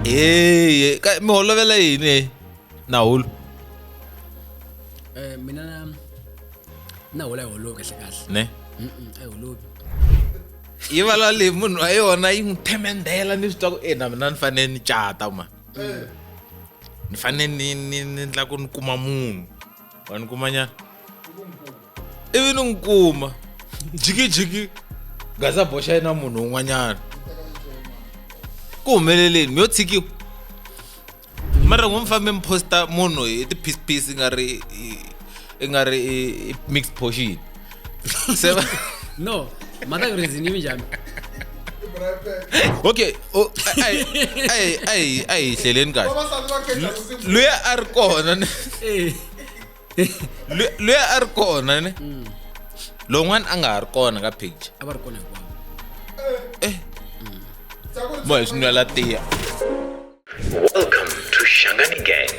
mi holovela yini Nahulu? Mina Nahulu ayiholo kahle kahle. Ne? Ayiholo. Yivala le munhu wa yona yi n'themendela ni swi twa ku na mina ni fanele ni cata ma. Ni fanele ni ndla ku ni kuma munhu. Wa ni kuma nyana? Ivi ni nkuma. Jiki. Gaza Bosha ina munhu un'wanyana. Ku humeleleni mi yo tshikiwa. Mara ngomfambe mposta munhu hi ti piece nga ri mixed portion. Seba. No, mata reason yimi njani? Okay, ay hleleni kahle. Luya arkona ne. Luya arkona ne. Longwan anga arkona ka picture. Abarikona kwa. Boy, sinwela tia. Welcome to Shangani Gang,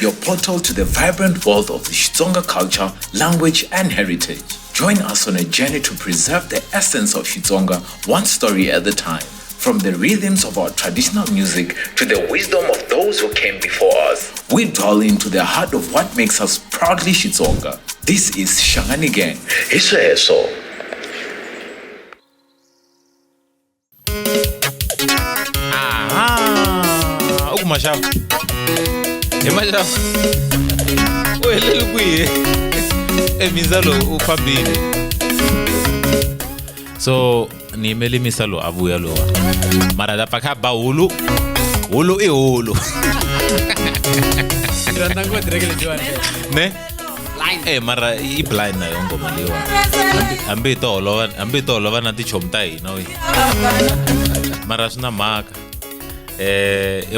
your portal to the vibrant world of the Xitsonga culture, language, and heritage. Join us on a journey to preserve the essence of Xitsonga, one story at a time. From the rhythms of our traditional music to the wisdom of those who came before us, we dwell into the heart of what makes us proudly Xitsonga. This is Shangani Gang. Eso. Mashava. Mashava. Welele kwiye. Mizalo ufambile. So ni meli misalo avuya lo. Mara da pakha ba hulu. Hulu I hulu. Randango direkele jiwane. Ne? Mara I blind na yongo maliwa. Ambe to olova na ti chomta hina we. Mara sina maka.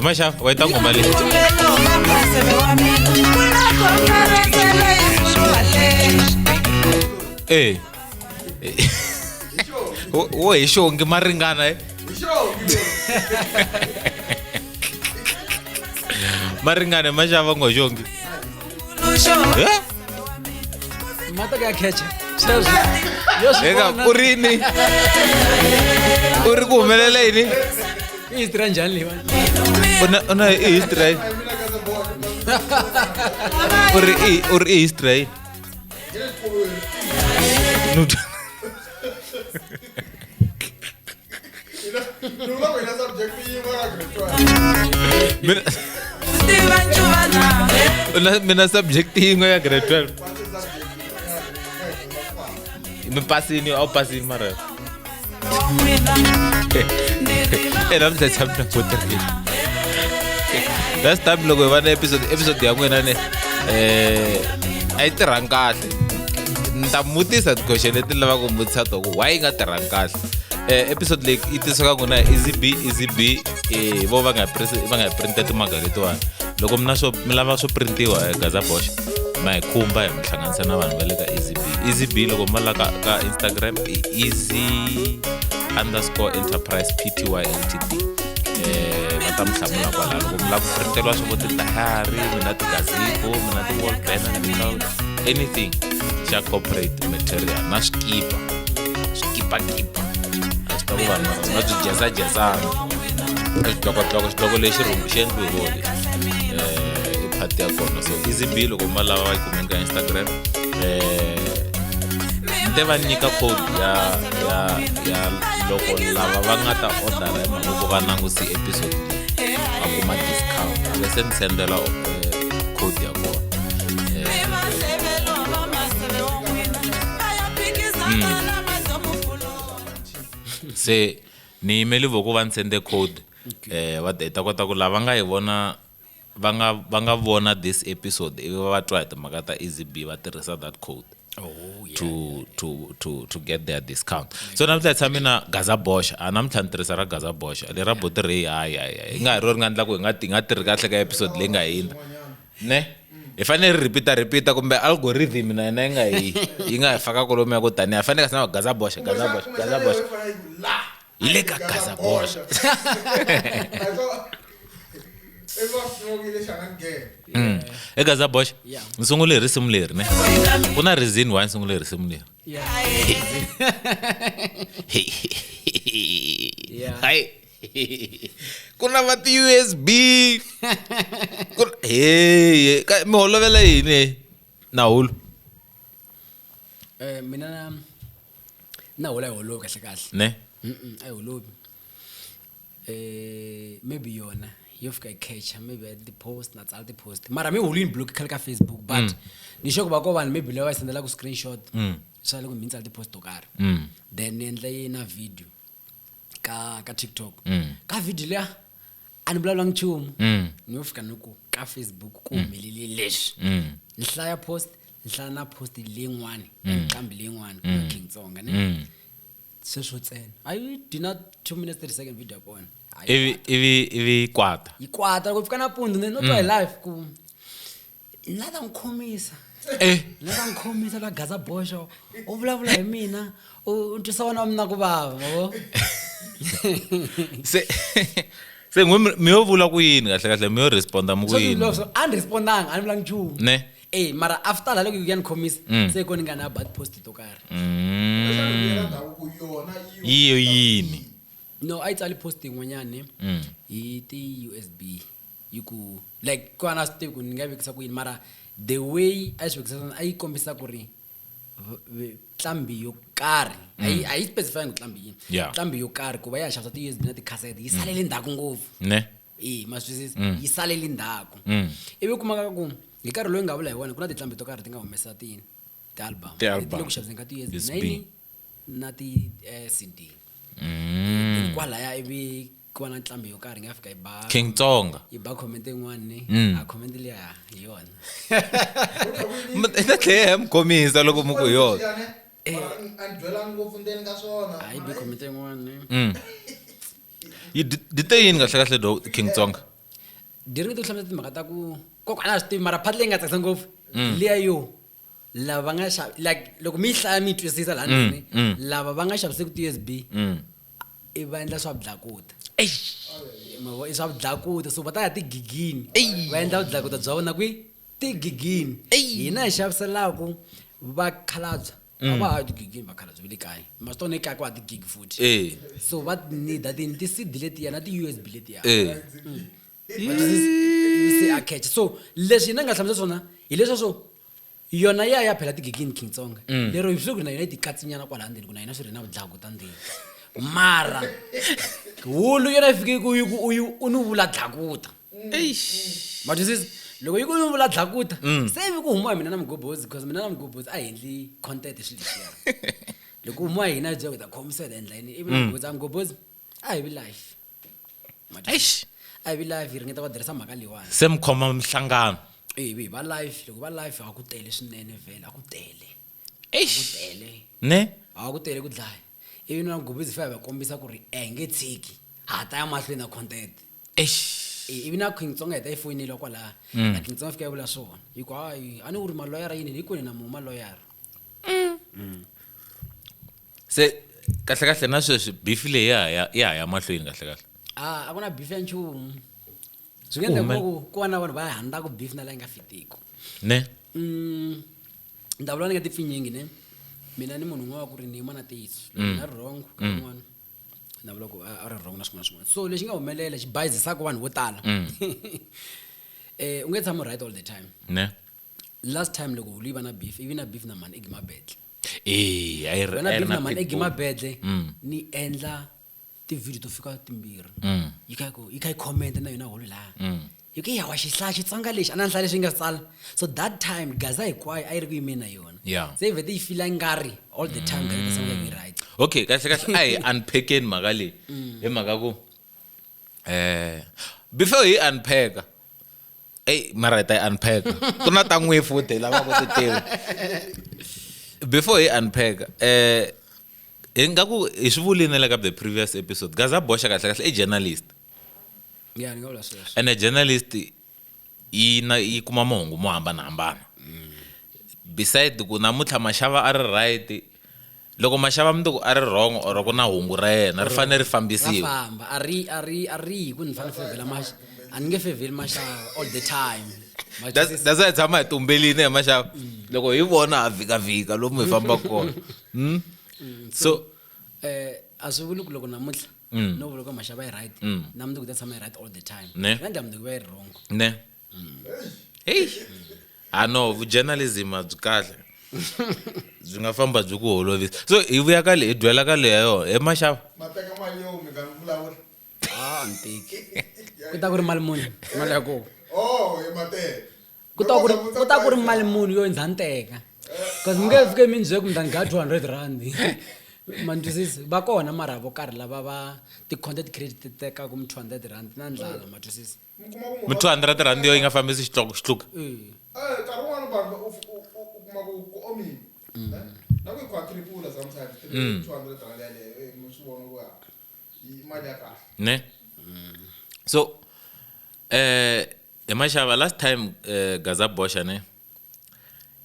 Mashava waita ngoma le. Wo ishongi maringana Maringana Mashava ngoshongi. Mata ka catch. Eka urini. Uri kuhumelela yini? History njani le bana? Una history. Uri history. Nuda. Mina subject hingo ya grade 12. Me passini au passini mara. I'm just having to put it. Last time logo one episode ya n'wina ne a yi tirhangi kahle. Ni ta mutisa question leti lava ku mutisa to why nga tirhangi kahle. Episode leyi yi tisiwaka n'wina Easy B vo va nga printa timanga letiwani. Loko mi lava swo printiwa Gaza Bosha ma hi khumba hi mi hlanganisa na vanhu va le ka Easy B loko ma la ka Instagram easy_enterprise Pty Ltd. Ta mi hlamula kwala loko mi lava ku printeriwa swo vo tidayari mina tigazebo mina ti-wall banner anything xa corporate material na swikipa a swi ta ku vanhu na byi jazajazana xidloko lexi rhumbu xi endliwe hi vole I phati ya kona. So Easy B loko ma lava va yi kumeni ka Instagram te va nyika code ya loko lava va nga ta order hi loko va langusi episode va kuma discount va se ni sendela code ya kona. Se ni yimeli voko va ni sende code va ta kota ku lava nga yi vona va nga vona this episode ivi va twa hi timhaka ta Easy B va tirhisa that code. To get their discount. So namuntlha hi mina Gaza Bosha namuntlha ni tirhisa ra Gaza Bosha lera botirhi hayi hi nga hi ro ri nga endla ku hi nga tirhi kahle ka episode leyi nga hindza ne hi fanele repeat kumbe algorithm na yena yi nga hi faka kolomu ya ku tani hi fanele ka sana Gaza Bosha le ka Gaza Bosha. Gaza Bosha ni sungule risimu leri ne ku na reason why ni sungule risimu leri. Hayi kuna va ti USB hey mi holovela yini Nahulu mina na hola holo kahle ne ay holobi maybe yona yofika catch maybe at the post not at the post mara me holo in block ka Facebook but nisho kuba ko bani maybe lewa sendela ku screenshot sale ku minza at the post okara then endle na video ka TikTok ka video le anibulala ngichumu niyofika noku ka Facebook kumelile leswi nihlaya post nihlala na post lengwane ngiqambi lengwane ku King Tsonga ne sesho tsena ayi dina 2 minutes 30 second video kona ivi kwata ikwata kufika na pundu ne not live ku nada ngikhomisa nada ngikhomisa la Gaza Bosho uvulavula hi mina untisa wona mina ku baba yabo se ngwe miyovula kuyini kahle miyo responda mukuyini so unrespondanga anibula ngichumu ne mara after la lokho kuyankhomisa sekoni ngana bad post tokara iyo yini no ayitsali posting ngonyane iti USB yiku like kwana step kuningabekisa kuyini mara the way ayibekisa ayikombisa kuri tlambi yo kari ayi specify ngotlambi yini tlambi yo kari kuba yashafta ti USB na ti cassette yisalele ndaku ngovu ne maswisisi yisalele ndaku ibe kumaka ku ngikarhi loyi nga vula hi wona kuna ti tlambi to karhi ti nga humesa ti album loko xavisenga ti USB na ti CD kwalaya ivi kwana ntlambi yo karhi nga fika i ba King Tsonga i ba comment en'wana a comment liya hi yona ina tlhe mkhomisa loko muku yona andwela ngopfu ndeni ka swona hayi bi comment en'wana dite yini kahle do King Tsonga direct to hlamela timhaka ta ku kokwana swi tivi mara part leyi nga tsakisa ngopfu liya yo lava nga like loko mi hlaya mi twisisa la ndini lava va nga xaviseki ti USB i va endla swa budlakuta mavo i swa budlakuta so va ta ya ti gigini va endla budlakuta bya vona kwi ti gigini hina hi xaviselaku va khalabya va ha ti gigini va khalabya vile kaya masitone kaya ku ha ti gig futhi so va need ti CD letiya na ti USB letiya se a catch so leswi na nga hlamusela swona hi leswo so yona ya phela ti gigini King Tsonga lero hi swi ku na yona ti katsinyana kwala ndeni ku na yona swi ri na budlakuta ndeni mara hulu yena ifike ku unuvula dlakuta matwisisa loko yi ku unuvula dlakuta se vi ku huma mina na Mgobozi because mina na Mgobozi a hendli content swilo leswi loko huma hina je ku ta khomisa endla yini ivi Mgobozi a hi vi life matwisisa a hi live ringeta va tirhisa mhaka leyiwani se mkhoma mhlangano vi va live loko va live a ku tele swinene vhela a ku tele ne a ku tele ku dlaya ivi na Mgobozi fa va kombisa ku ri nge tshiki ha ta ya mahlweni na content ivi na King Tsonga ta ifonile kwala na King Tsonga fika vula swona yiku hayi ani uri maloyara yini hi kuni na mu maloyara se kahle na sweswi beef leyi ya mahlweni kahle a ku na beef ya nchumu swi nga endla ku va na vanhu va handla ku beef na la nga fitiko ne ndavula ni nga tipfinyingi ne mina ni munhu n'wa ku ri ni mana tiyisi na wrong kan'wana na vula ku a ri wrong na swin'wana so lexi nga humelela xi bayizisaka vanhu vo tala u nge tshama right all the time ne last time loko u va na beef ivi na beef na mani Egima Bedle ayi na beef na mani Egima Bedle ni endla ti video to fika timbirhi yi kai comment na yona holo la you ke ya wa xihlaya Xitsonga lexi ana nhlaya leswi nga tsala so that time Gaza hinkwayo a yi ri ku yimeni na yona se vete yi fila ngari all the time ka Xitsonga yi right okay kahle ayi unpacking mhaka leyi hi mhaka ku before hi unpack mara ta unpack ku na ta n'we futhi lava ku ti tiva before hi unpack ingaku hi swi vulini le ka the previous episode Gaza Bosha kahle I journalist ni nga vula sweswo and a journalist yi kuma mahungu mo hambana beside ku namuntlha maxava a ri right loko maxava mundzuku a ri wrong or ku na hungu ra yena ri fanele ri fambisiwa famba a ri ku ni fanele favela maxa a ni nge faveli maxava all the time that's why tshama hi tumbelini hi maxava loko hi vona a vika lomu hi famba kona so a swi vuli ku loko namuntlha no vula ku maxava yi right na mundzuku ta tshama yi right all the time Ne. na ndla mundzuku va yi ri wrong ne hey no journalism a byi kahle byi nga famba byi ku holovisa so hi vuya ka le hi dwela ka leya yo he maxava mateka mali yo mi nga vulavula ntiki ku ta ku ri mali muni mali ya kona hi mateka ku ta ku ri mali muni yo ndza ni teka because mi nge fike mi ni byele ku mndani ga 200 rand matwisisi va kona mara vo karhi lava va ti-content creator tekaku mi 200 rand na ndlala matwisisi mi 200 rand yo yi nga fambisi xihluka nkarhi wun'wana vanhu u kuma ku omile na ku yi quadruple sometimes 200 rand yaleyo mi swi vona ku i mali ya kahle ne so he maxava last time Gaza Bosha ne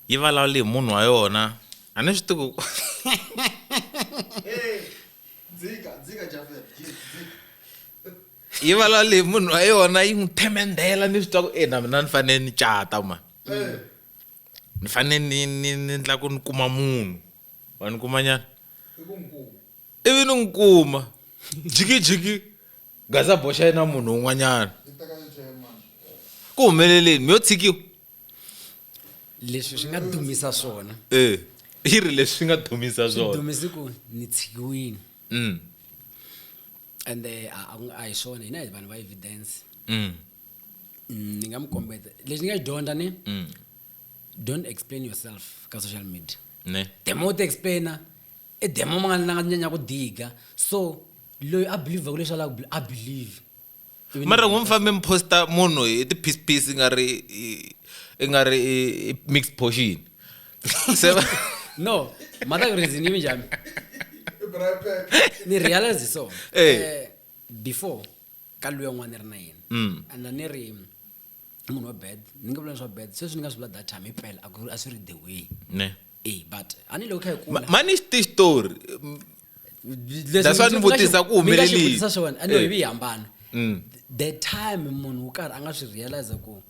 yi vulavule hi munhu wa yona a ni swi tivi dzika Jafet yi vulavule hi munhu wa yona yi n'wi themendela ni swi twa ku na mina ni fanele ni cata ma ni fanele ni endla ku ni kuma munhu wa ni kuma nyana ivi ni n'wi kuma jikijiki Gaza Bosha yi na munhu un'wanyana ku humeleleni mi yo tshikiwa leswi swi nga dumisa swona yi ri leswi nga dumisa swona dumisi ku ni tshikiwini ende a hi swona hina hi vanhu va evidence ni nga mi kombeta leswi ni nga dyondza ni don't explain yourself ka social media ne the more to explaina the more ma nga nyanya ku diga so loyi a believe ku leswi ala a believe mara n'wi fambe mi posta munhu hi ti-piece nga ri mixed portion se no mata ku reason yi njhani ni realize so before ka luya n'wana ri na yena and ni ri munhu wa bad ni nga vula swa bad sweswi ni nga swi vula that time himpela a swi ri the way ne but ani loko kha yi kula mani ti story that's why ni vutisa ku humelelini swona ani hi hambana the time munhu wo karhi a nga swi realize ku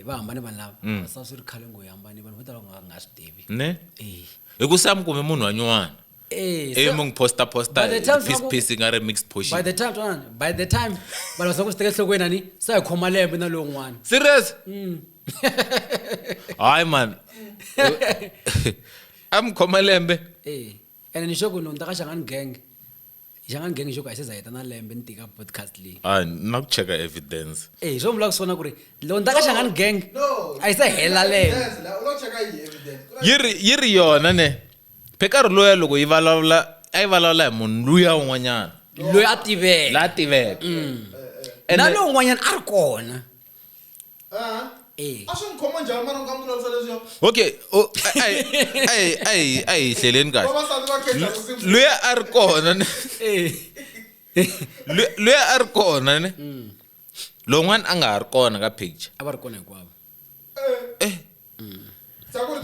va hambane vanhu lava sa swi ri khale ngo hi hambane vanhu vo tala va nga swi tivi ne hi ku sam kume munhu wa nyuwana mo ngi posta piece nga ri mixed portion by the time vanhu va sa ku swi teka enhlokweni ani sa hi khoma lembe na lowu n'wana serious hayi man am khoma lembe ene ni xo ku loko ni ta ka Xangani gang xo ku a hi se za heta na lembe ni tika podcast leyi na ku cheka evidence swo vula ku swona ku ri loko ni ta ka Xangani gang a hi se hela lembe yi ri yona ne phekari loya loko yi vulavula a yi vulavula hi munhu luya un'wanyana loyi a tiveka la tiveka na lowu un'wanyana a ri kona a swi n'wi khoma njhani mara nga vulavisa leswiya okay a hi hleleni kahle vavasati va khetha ku luya a ri kona ne luya a ri kona ne lowun'wana a nga ha ri kona ka picture a va ri kona hinkwavo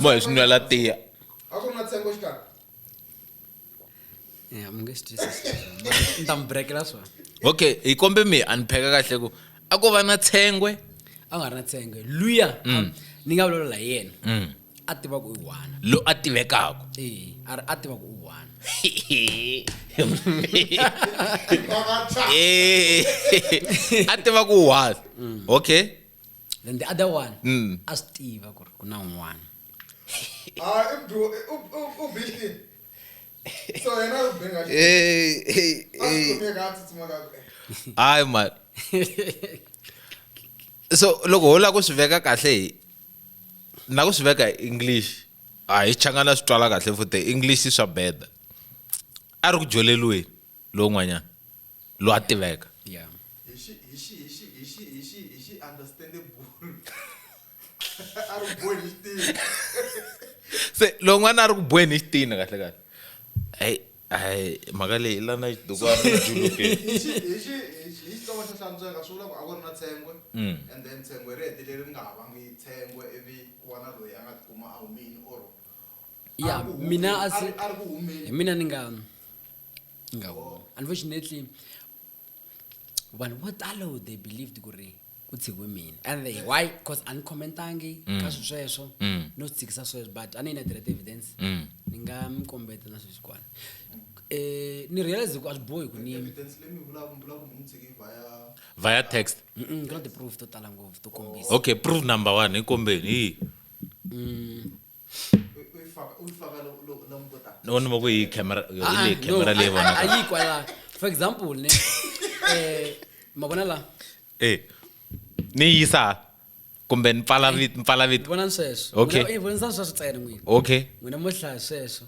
mo hi swi nwela tiya a ku ri na tsengo xikarhi mi nge swi twisisi ni ta mi brekela swona okay hi kombe mi a ni pheka kahle ku a ko va na tshengwe a nga ri na tsengo luya ni nga vulavula hi yena a tiva ku i one lo a tivekaka a tiva ku i one a tiva ku one okay then the other one a swi tiva ku ri ku na un'wana u bishini so yena u benga hayi man so loko ho la ku swi veka kahle na ku swi veka hi English a hi changana swi twala kahle futhi English swa beda a ri ku dyoleliweni lowun'wanyana lo a tiveka yeah hi understandable a ri bohi se lowun'wana a ri ku boheni hi xitini kahle kahle hayi mhaka leyi lana xidukwana juluke hi xitsonga xa hlantsweka swi vula ku a ku ri na tsengwe and then tsengwe ri heteleli ri nga ha vangi tsengwe ivi ku va na loyi a nga tikuma a humini or yeah mina a ri ku humeni mina ni nga unfortunately vanhu vo talo they believed ku ri ku tshikiwe mina and why because a ni commentangi ka swi sweswo no swi tshikisa sweswo but a ni na direct evidence ni nga mi kombeta na sweswi kwana ni realize ku a swi bohi ku ni evidence leyi mi vulaka mi tshiki via text ku na ti-proof to tala ngopfu to kombisa okay proof number 1 hi kombeni hi u yi faka lomu ko tala no ni va ku hi camera hi le camera leyi vonaka ayi kwala for example ne mavona la ni yisa kumbe ni pfala vito vonani sweswo Okay. vonisani sweswo ntsena n'wina okay n'wina mo hlaya sweswo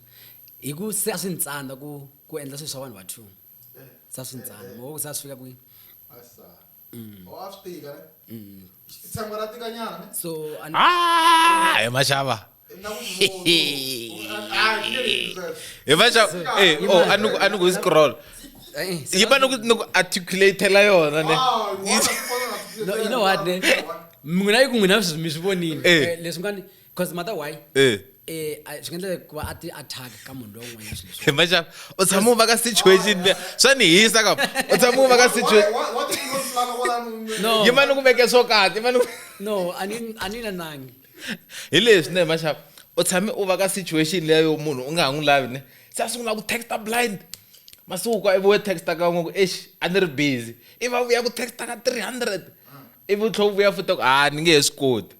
hi ku se a swi ni tsandza ku endla swilo swa vanhu va two sa swi ni tsandza mavoko se a swi fika kwihi asa a swi tika ne tshanga ra tika nyana ne so hi maxava na ku hi maxava a ni ku scroll yi va ni ku articulatela yona ne no, you know what ne n'wina yi ku n'wina sweswi mi swi vonile leswi nga ni because mata why swi nga endla ku va a ti attack ka munhu loyi un'wanyana swilo leswi hi maxava u tshama u va ka situation leya swa ni hisa ka u tshama u va ka situation no yi va ni ku veke swo kahle yi va ni ku no a ni na nangi hi leswi ne hi maxava u tshame u va ka situation leya yo munhu u nga ha n'wi lavi ne se a sungula ku texta blind masiku ka ivi we texta ka n'we ku a ni ri busy ivi a vuya ku texta ka 300 ivi u tlhe u vuya futa ku ni nge he swi koti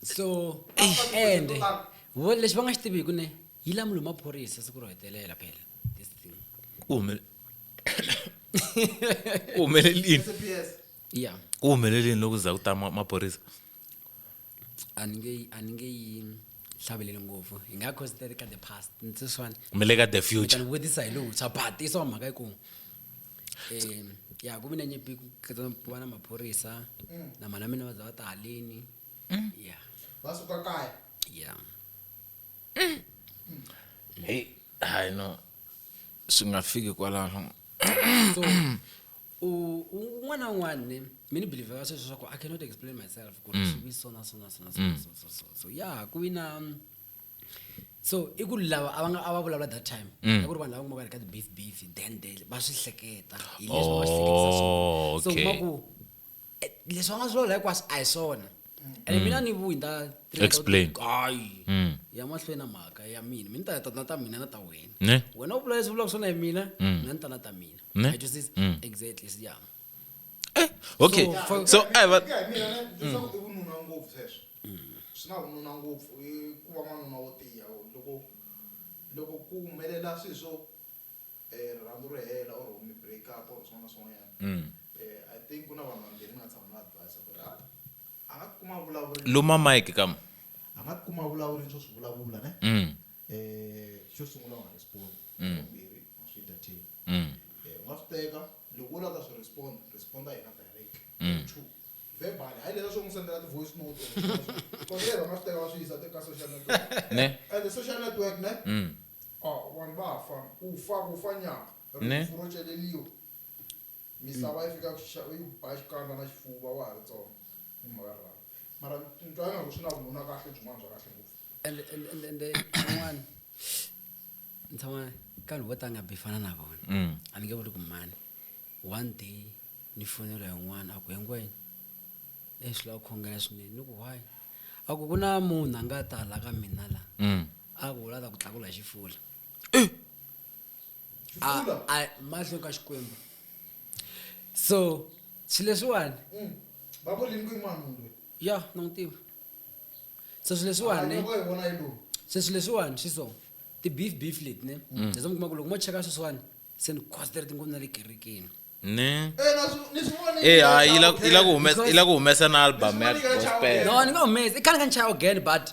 so and lexi va nga xi tiviku ne yi lamule maphorisa siku ro hetelela phela this thing ku humelelini yeah ku humelelini loko za ku ta maphorisa a ni nge yi hlaveleli ngopfu hi nga consider ka the past ntse swani humele ka the future ni vutisa hi lowuntshwa but i swa mhaka yi ku ya ku vi na nyimpi ku va na maphorisa na mana mina va za va ta haleni ya va suka kaya ya hey hayi no swi nga fiki kwalaho so un'wana na un'wana ne mi ni believe ka sweswo swa ku I cannot explain myself ku ri swi vi so na so na so na so ya ku vi na so i ku lava a va vulavula that time a ku ri vanhu lava kuma va ri ka ti-beef then va swi hleketa hi leswi va swi hleketisa swona so kuma ku leswi va nga swi vulavula hinkwaswo a hi swona ene mina ni vuyi ni ta Explain. hayi ya mahlweni na mhaka ya mina ni ta heta na ta mina na ta wena ne wena u vula leswi vulaka swona hi mina mina ni ta na ta mina I just is exactly yeah okay so mina ne leswaku i vununa ngopfu sweswo swi na vununa ngopfu ku va n'wanuna wo tiya loko ku humelela swilo swo rirhandzu ri hela or mi break up or swin'wana na swin'wanyana I think ku na vanhu vambirhi nga tshama na advice ku ri a nga kuma vulavuri luma mic kam a nga kuma vulavuri swo swi vulavula ne xo sungula wa respond vumbirhi wa swi entertain u nga swi teka loko u lava ta swi responda hi na direct two verbal hayi leswi swo n'wi sendela ti-voice note because va nga swi teka va swi yisa ka social network ne and the social network ne vanhu va fa ku fa nyama rifu ro celeliwa misava yi fika yi ba xikandza na xifuva wa ha ri tsongo hi mhaka rara mara ntwa nga ku swi na vununa kahle byin'wana bya kahle ngopfu and un'wana ni tshama ka vanhu vo tala nga bifana na vona a ni nge vuli ku mani one day ni fonela hi n'wana a ku hengwena swi lava khongela swinene ni ku why a ku na munhu a nga ta la ka mina la a ku lava ku tlakula xifula mahlweni ka xikwembu so swilo leswiwani va vulini ku yimani munhu loyi ya na n'wi tiva so swilo leswiwani loko hi vona yi lowu se swilo leswiwani swi so ti-beef leti ne leswi mi kuma ku loko mo cheka sweswiwani se ni concentrate ngopfu na le kerekeni ne ni swi vona yi la ku humesa na album ya gospel no ni nga humesa i khale ka ni chaya again but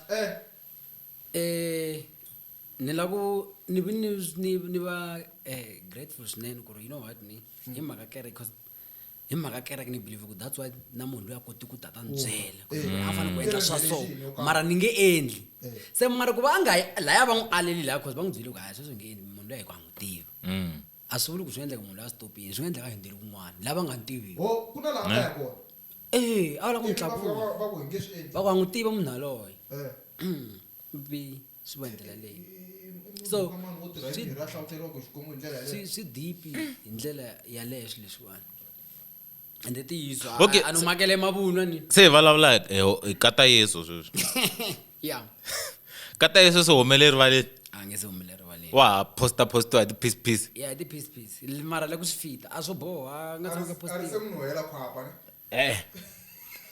ni la ku ni va grateful swinene ku ri you know what ni hi mhaka kereke because hi mhaka kereke ni believe ku that's why na munhu loyi a koti ku tata ni byela ku a fanele ku endla swa so mara ni nge endli se mara ku va a nga laya va n'wi aleli laya because va n'wi byele ku hayi sweswi nge endli munhu loyi a hi ku a n'wi tivi a swi vuli ku swi endleka munhu loyi a stopini swi nga endleka hindeli kun'wana lava nga n'wi tivi ku na laha kaya kona a wu lava ku n'wi tlakula va ku hi nge swi endli va ku a n'wi tiva munhu yaloye vi swi va hi ndlela leyi so swi deep hi ndlela yaleyo swilo leswiwani ende tiyiswa Okay, a ni makele mavunwa ni se hi vulavula hi kata yesu sweswi ya kata yeso so homeleri vale angeze humeleri valeni wa posta ti piece ya ti piece mara la ku swi fita a swo boha nga tsaka Ari postiwa se munhu hela khwapa ne.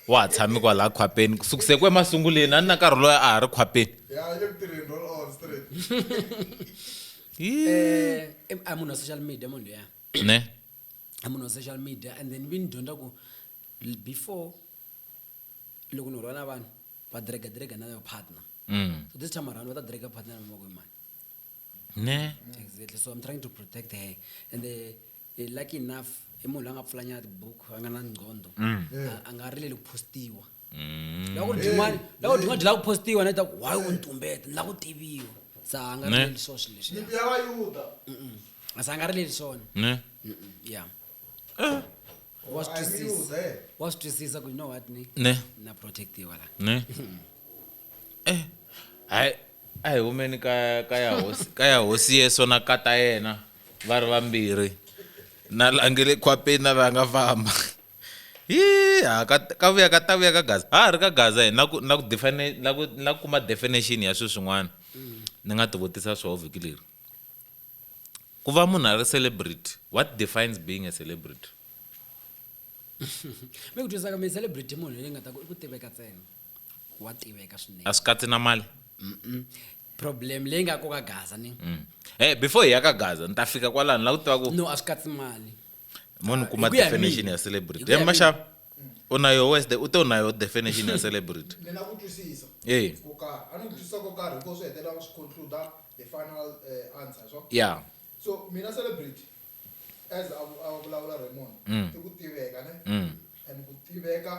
wa tshami kwala khwapeni kusukise kwe masunguleni a na nkarhi loyi a ha ri khwapeni Ya le tirheni roll on straight. a munhu wa social media munhu luya ne a munhu wa social media and then vi ni dyondza ku before loko ni rhwana vanhu va drega na yo partner so this time around va ta drega partner na mavoko mani ne exactly so I'm trying to protect her and lucky enough i munhu la nga pfulanya tibuku a nga na ngcondo a nga rileli ku postiwa loko din'wana dyi la ku postiwa na ta ku why u ni tumbeta ni la ku tiviwa sa a nga rileli swo swilo leswi Nyimpi ya vayuda. a nga rileli swona ne yeah Wa Yuda eh. wa swi twisisa ku you know what ni ne na protectiwa la ne hayi a hi humeni ka ya hosi yeso na kata yena va ri vambirhi na langele khwapeni na va nga famba ka vuya ka ta vuya ka gaza ha ri ka gaza na ku define na ku kuma definition ya swilo swin'wana ni nga ti vutisa swona vhiki leri ku va munhu a ri celebrity what defines being a celebrity mi ku twisaka mi celebrity munhu leyi nga ta ku i ku tiveka ntsena wa tiveka swinene a swi katsi na mali problem leyi nga koka gaza ni before hi ya ka gaza ni ta fika kwalani la ku tiva ku no a swi katsi mali munhu kuma hi ku ya hi definition mina. ya celebrity Hi ku ya hi maxava u na yo west u te u na yo definition ya celebrity Ni na ku twisisa. Eh. Ko karhi. A ni ku twisisa ko karhi because swi hetelela swi conclude the final answer so. yeah So mina celebrity as a vulavula Raymond i ku tiveka ne and ku tiveka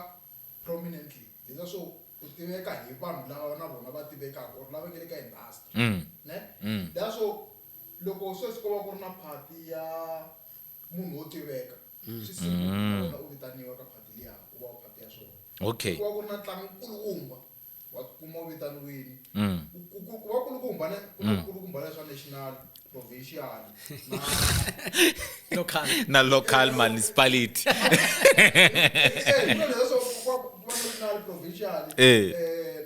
prominently leswa swo ku tiveka hi vanhu lava na vona va tivekaka or lava nge le ka industry ne leswo loko sweswi ko va ku ri na party ya munhu wo tiveka swi simple u vitaniwa ka party liya u va party ya swona okay ku va ku ri na ntlangu kulukumba wa kuma u vitaniwini ku va kulukumba ne ku na kulukumba leswa national provincial local na local municipality leswo ku national provincial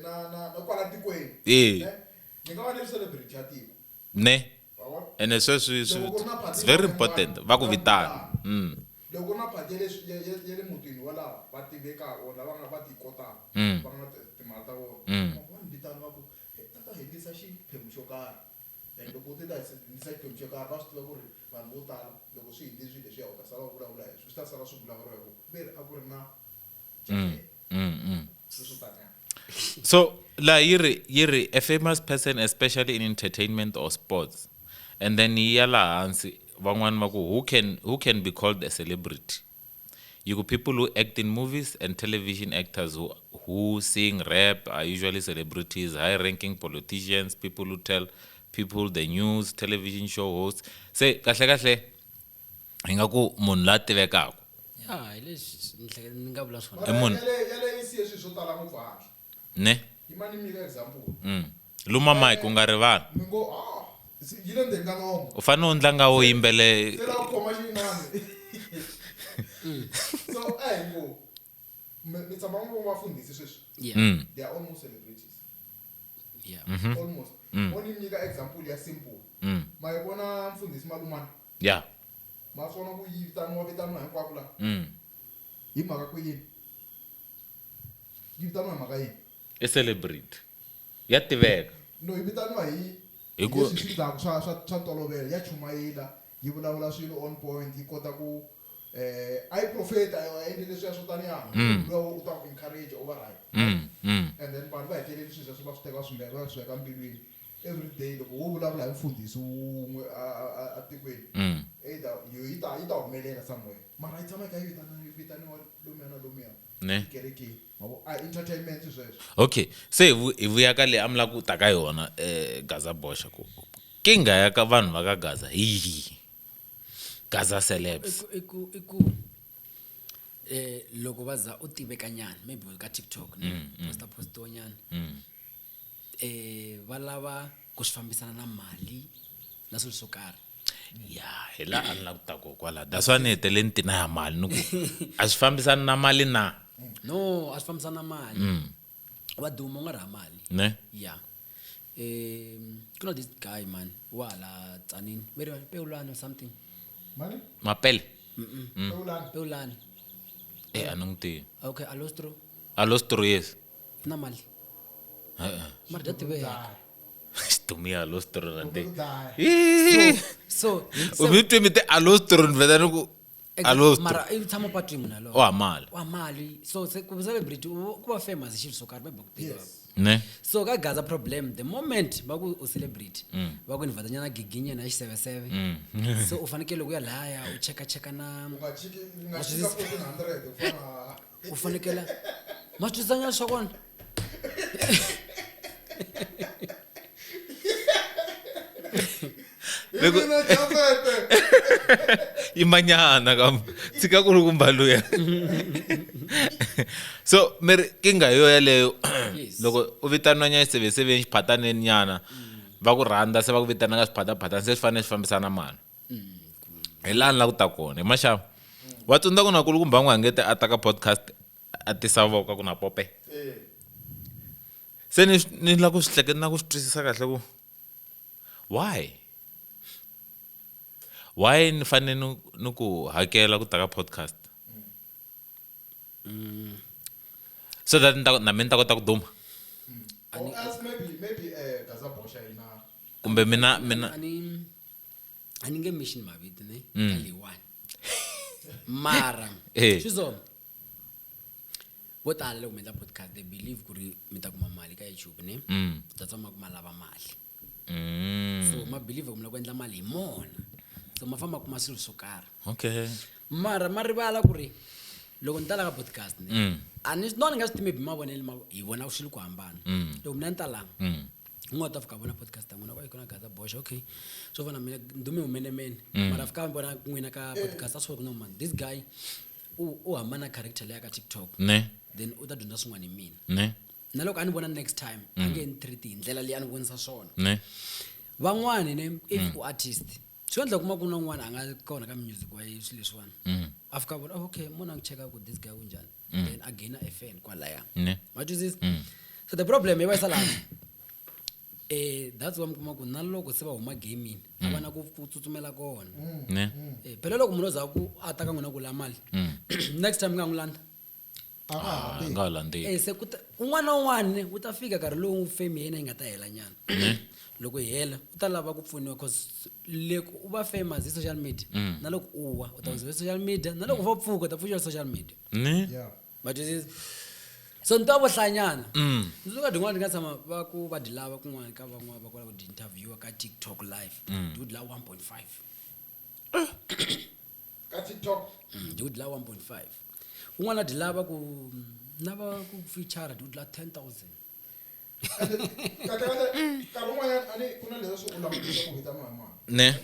na kwala tikweni ni nga va ni celebrity ya tiko ne wa ene sweswi Loko ku ri na party it's very ya important vanhu, va ku vanhu vitana loko na party ya le mutini wala va tivekaka or lava nga va ti kotaka va nga timali ta vona va ni vitana va ku tata hendlisa xiphemu xo karhi and loko u tita hendlisa xiphemu xo karhi va swi tiva ku ri vanhu vo tala loko swi hindli swilo leswiya u ta sala va vulavula hi swi ta sala swi vulavuriwa hi ku veri a ku ri na sweswo taniya so la yiri a famous person especially in entertainment or sports and then yi ya laha hansi van'wani va ku who can be called a celebrity you go people who act in movies and television actors who sing rap are usually celebrities high ranking politicians people who tell people the news television show hosts se kahle hi nga ku munhu la tivekaka ya hi leswi ni nga vula swona I munhu. yale isiye swilo swo tala ngopfu handle ne yimani nyika example luma mike u nga rivali mi ngo yi le ndzeni ka nomo u fanele u ndla nga wo yimbele se la ku khoma xin'wana so go mi tshama ngopfu vafundhisi sweswi yeah they are almost celebrities yeah almost mo ni nyika example ya simple ma yi vona mfundhisi malumana yeah ma swona ku yi vitaniwa hinkwako la hi mhaka ku yini yi vitaniwa hi mhaka yini a celebrity ya tiveka no yi vitaniwa hi Hi ku- leswi swi taka swa ntolovelo ya chumayela yi vulavula swilo on point yi kota ku a yi profeta a endle leswiya swo taniya lowu u ta ku encourage over right and then vanhu va heteleli swilo sweswo va swi teka va swi veka mbilwini every day loko wo vulavula hi mfundhisi wun'we a tikweni either yi ta humelela somewhere mara yi tshama yi kha yi vitaniwa lomuya na lomuya ne kerekeni mavo a entertainment sweswo okay se hi vuya ka leyi a mi la ku ta ka yona gaza bosha ku kinga ya ka vanhu va ka gaza hi yihi gaza celebs iku loko va za u tiveka nyana maybe ka TikTok postiwa nyana va lava ku swi fambisana na mali na swilo swo karhi ya hi la a ni la ku ta ko kwala that's why ni hetele ntina ya mali ni ku a swi fambisani na mali na no a swi fambisana na mali wa duma u nga ri ha mali ne ya ku na this guy man wala Tsanini very Peulane or something Mani? Mapele. Peulane. Peulane Anong ti. okay alostro Alostro yes. na mali mara dati be Stumia alostro nante. Die. so Ubitwe mite alostro nvedana ku alostro. mara I tshama patwini na lo Wa mali. wa mali so se ku celebrity ku ba famous xilo so karhi ba ku tiva Ne? so ka gaza problem the moment ba ku u celebrity ba ku invite nyana giginye na xiseveseve so u fanekele ku ya laya u cheka na Ungachika 1400 ufana. u fanekele matwisanya swa kona Mina Jafete. Imanyana kam. Tsika ku ri ku mbaluya. So mere kinga yo yaleyo Yes. loko u vitana nya 77 xiphataneni nyana va ku rhanda se va ku vitana ka swiphataphatana se swi fanele swi fambisana mali. Hi lani la ku ta kona hi maxava wa tsundza ku na kulukumba n'wi hangete a ta ka podcast a tisa voka ku na pope se ni la ku swi hleketa na ku swi twisisa kahle ku why ni fanele ni ku hakela ku ta ka podcast so that na mina ta kota ku duma Or else maybe Gaza Bosha ina. kumbe mina ani nge mission mavito ne kali one mara Eh. swizo vo tala loko mi endla podcast they believe ku ri mi ta kuma mali ka YouTube ne ta tsama ku malava mali so ma believe ku mi la ku endla mali hi mona so ma famba kuma swilo swo karhi okay mara ma rivala ku ri loko ni tala ka podcast ne a ni no ni nga swi timi hi mavonele hi vona swilo ku hambana loko mina ni talanga ngota fika bona podcast ngona kwa ikona Gaza Bosha okay so vana mina ndumi umenemene mara fika bona n'wina ka podcast aswo ku no man this guy u hambana character leya ka TikTok ne then u ta dyondza swin'wana hi mina ne na loko a ni vona next time a nge ni treat hi ndlela leyi a ni vonisa swona ne van'wani ne if u artist swi endla kuma ku na un'wana a nga kona ka music wa swilo leswiwani a fika vona okay mona ngi cheka ku this guy unjani then again a fan kwalaya ne what is this so the problem yi va yisa laha that's why mi kuma ku na loko se va huma gaming a va na ku tsutsumela kona ne phela loko munhu o za ku a ta ka n'wina ku la mali next time nga n'wi landa nga landeli se un'wana na un'wana u ta fika nkarhi lowu fame ya yena yi nga ta hela nyana loko yi hela u ta lava ku pfuniwa cause loko u va famous hi social media na loko u wa u ta hundziwa social media na loko u va pfuka u ta pfuxiwa social media ne Yeah. but it is so ni ta vuhlanyana ndzi ka din'wana ni nga tshama va ku va dilava kun'wana ka van'wana va kula ku di interviewa ka TikTok live dude la 1.5 Ka TikTok. dude la 1.5 un'wana dilava ku na va ku feature dude la 10,000 Karun'wanyana ani kuna leswi swo u langutisa ku vita mama. ne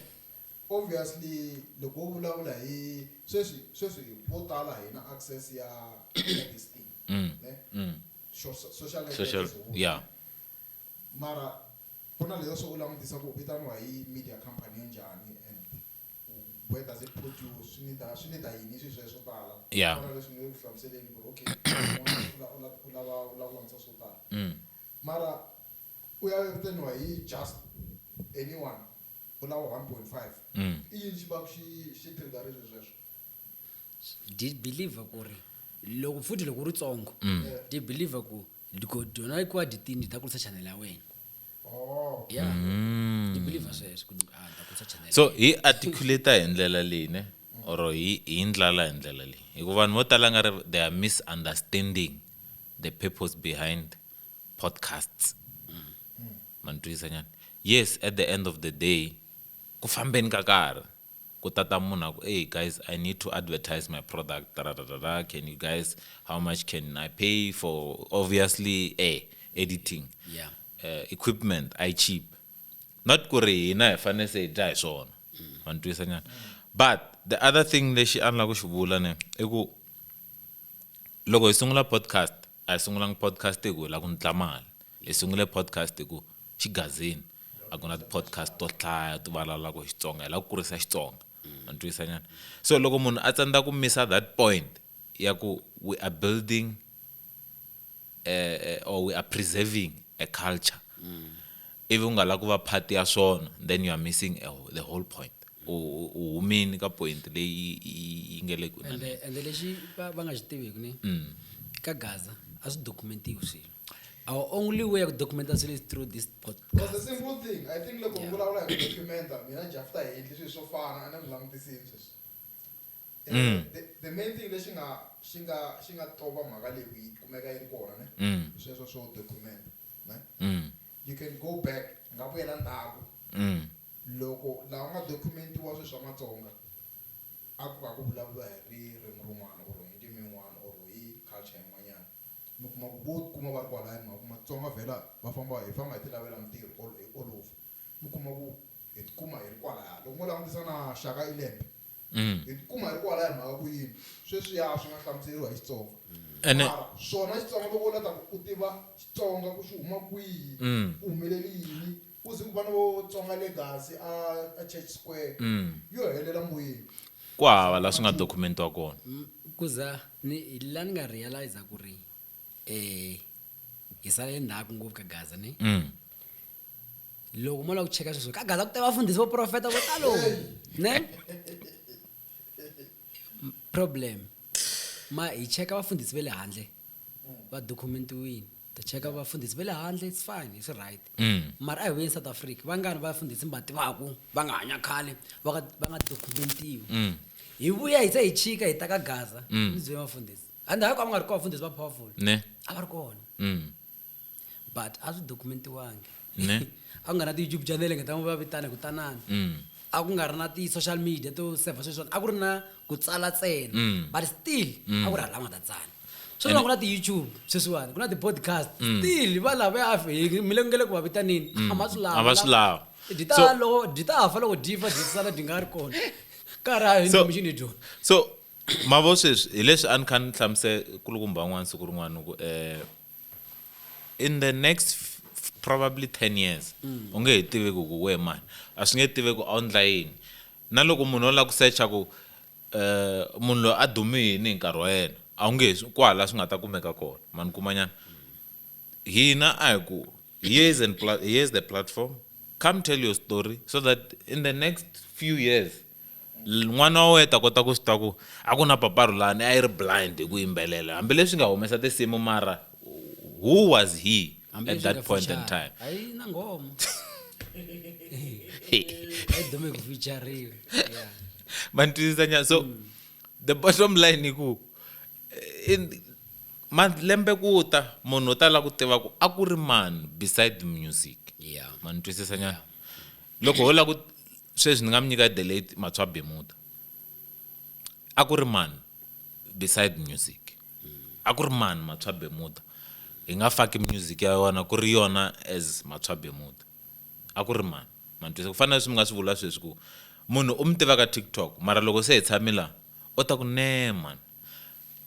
Obviously loko u vulavula hi sweswi vo tala hina access ya this thing. Ne? Social networks. yeah Mara kuna leswi swo u langutisa ku vitaniwa hi media company njhani and where does it put you swi need yini swi sweswo tala. Yeah. Kuna leswi nge ku hlamuseleni ku okay u lava langusa swo tala. Mara u ya vitaniwa hi just anyone u lava 1.5 i yini xi va xi triggerile sweswo. did believe ku ri loko futhi loko ri tsongo did believe ku loko dona ku aditini ta kurisa channel ya wena Oh. yeah did believe sweswo ku ta kurisa channel so hi articulate hi ndlela leyi ne or hi ndlala hi ndlela leyi hikuva vanhu vo tala nga ri they are misunderstanding the purpose behind podcasts man twisisa nyana yes at the end of the day ku fambeni ka karhi ku tata munhu ku hey guys I need to advertise my product can you guys how much can I pay for obviously editing yeah equipment I cheap not ku ri hina hi fanele se hi dya hi swona man twisisa nyana but the other thing lexi a ni la ku xi vula ne i ku loko hi sungula podcast a hi sungulangi podcast hi ku hi la ku ndla mali hi sungule podcast hi ku xigazini a ku na ti-podcast to hlaya to vulavula ku Xitsonga hi la ku kurisa Xitsonga man twisisa nyana so loko munhu a tsandza ku misa that point ya ku we are building or we are preserving a culture ivi u nga la ku va part ya swona then you are missing the whole point u humini ka point leyi yi nge le ku ende lexi va nga xi tiviki ni ka Gaza a swi documentiwi swilo our only way of documenta swilo is through this But podcast the simple thing, I think loko mi vulavula hi documenta mina jafta hi endli swilo swo fana a na mi langutisini sweswi. The main thing lexi nga tova mhaka leyi yi kumeka yi ri kona ne sweswo swo document ne you can go back nga vuyela ndzhaku loko laha u nga documentiwa swilo swa Matsonga a ku va ku vulavula hi ririmi rin'wana or hi ndimi yin'wana or hi culture yin'wanyana mi kuma ku vo kuma va ri kwalaya mi kuma Matsonga vhela va famba hi ti lavela mintirho all over mi kuma ku hi tikuma hi ri kwalaya loko mo langutisa na Shaka Ilembe hi tikuma hi ri kwalaya mhaka ku yini sweswiya swi nga hlamuseriwa hi Xitsonga mara swona Xitsonga loko u lata u tiva Xitsonga ku xi huma kwihi ku humeleli yini ku zi ku va na vo Tsonga Legacy a Church Square yo helela moyeni ku hava la swi nga documentiwa kona kuza ni la ni nga realize ku ri hi sale ndzhaku ngopfu ka Gaza ne loko mo la ku cheka sweswo ka Gaza ku te vafundhisi vo profeta vo talo ne problem ma hi cheka vafundhisi ve le handle va documentiwini to cheka vafundhisi ve le handle it's fine it's right mara a hi in South Africa vangani vafundhisi mi va tivaku va nga hanya khale va nga documentiwi hi vuya hi se hi chika hi ta ka Gaza mi bye vafundhisi ande hayi ku va nga ri kona vafundhisi va powerful ne a va ri kona but a swi documentiwangi ne a ku nga na ti-YouTube channel nga ta va vitana ku tanana a ku nga ri na ti-social media to serve sweswona a ku ri na ku tsala ntsena but still a ku ri hala nga ta tsala sweswiwa ku na ti-YouTube sweswiwani ku na ti-podcast still va lava mi le ngele ku va vitanini a ma swi lava a va swi lava dyi ta fa loko dyi fa dyi sala dyi nga ri kona kara hi information hi dyona so mavo sweswi hi leswi a ni kha ni hlamusela kulukumba van'wana siku rin'wana ku in the next probably 10 years u nge he tiveki ku we mani a swi nge tiveki online na loko munhu o lava ku searcha ku munhu loyi a dume yini hi nkarhi wa yena a wu nge kwala swi nga ta kumeka kona mani kumanyana hina a hi ku here's the platform come tell your story so that in the next few years n'wana wa wena ta kota ku swi ta ku a ku na paparulani a yi ri blind hi ku yimbelela hambileswi nga humesa tinsimu mara who was he at that point in time hayi na ngoma ai dume ku featureiwe yeah mantwisanya so the bottom line iku in malembe ku ta munhu ta la ku tiva ku a ku ri man beside the music yeah mantwisanya loko ho la ku sweswi ni nga mi nyika delete Matswabe Muta a ku ri man beside music a ku ri man Matswabe Muta hi nga faki music ya yona ku ri yona as Matswabe Muta a ku ri man mantwisa ku fana leswi mi nga swi vula sweswi ku munhu u mi tiva ka TikTok mara loko se hi tshamila u ta ku ne man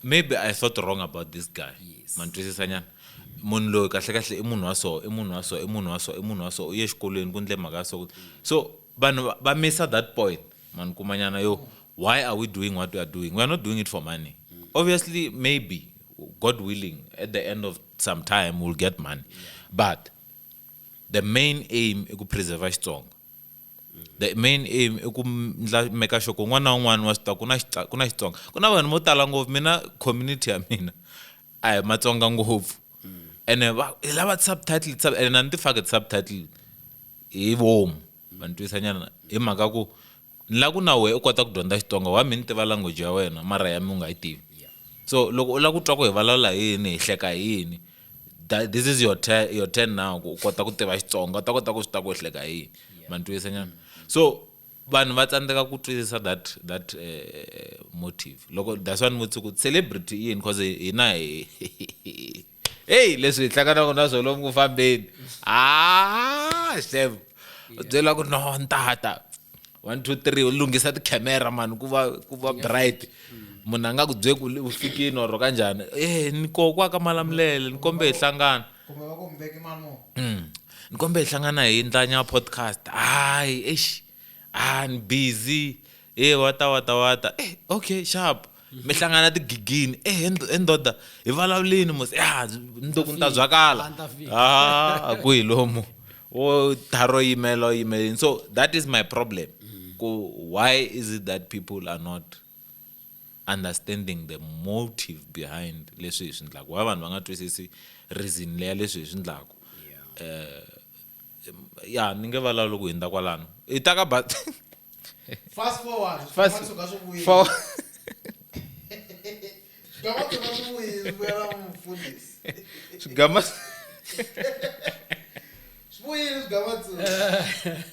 maybe I thought wrong about this guy mantwisisa nyana munhu loyi kahle kahle i munhu wa so i munhu wa so i munhu wa so i munhu wa so u ye xikolweni ku ndle mhaka so vanhu va missa that point man kumanyana yo why are we doing what we are doing we are not doing it for money obviously maybe God willing at the end of some time we'll get money but the main aim is to preserve Xitsonga the main aim is to make sure ku n'wana un'wana wa swi kuna Xitsonga ku na vanhu mo tala ngopfu mina community ya mina a hi Matsonga ngopfu ene hi lava subtitle ene a ni ti faka subtitle hi vomu mantwisanyana hi mhaka ku ni la ku na wehe u kota ku dyondza Xitsonga wa mi ni tiva language ya wena mara ya mi u nga yi tivi so loko u la ku twa ku hi vulavula yini hi hleka yini this is your turn now ku kota ku tiva Xitsonga u ta kota ku swi ta ku hi hleka yini mantwisanyana so vanhu va tsandzeka ku twisisa that motive loko that's one mutsu ku celebrity yini because hina hey leswi hi hlanganaka na swona lomu ku fambeni chef u byela ku no ntata 1 2 3 u lunghisa tikhamera mani ku va bright munhu a nga ku byeli ku u fikini or kanjhani ni kokwa ka Malamulele ni kombe hi hlangana kumbe va ku mi veki mali mo ni kombe hi hlangana hi ndlanya podcast hayi ni busy wata okay sharp mi hlangana tigigini endoda hi vulavulini mos ndo ku ni ta byakala ku hi lomu or tharo email. So that is my problem. Why is it that people are not understanding the motive behind leswi hi swi endlaka? Why vanhu va nga twisisi reason leya leswi hi swi endlaka? Ya ni nge vulavuli ku hundza kwalano i ta ka but Fast forward. Fast- Swigama swi vuyile. for Swigama swi vuyile, swi vuyela mfundhisi. swigama Swi vuyile swigama swi.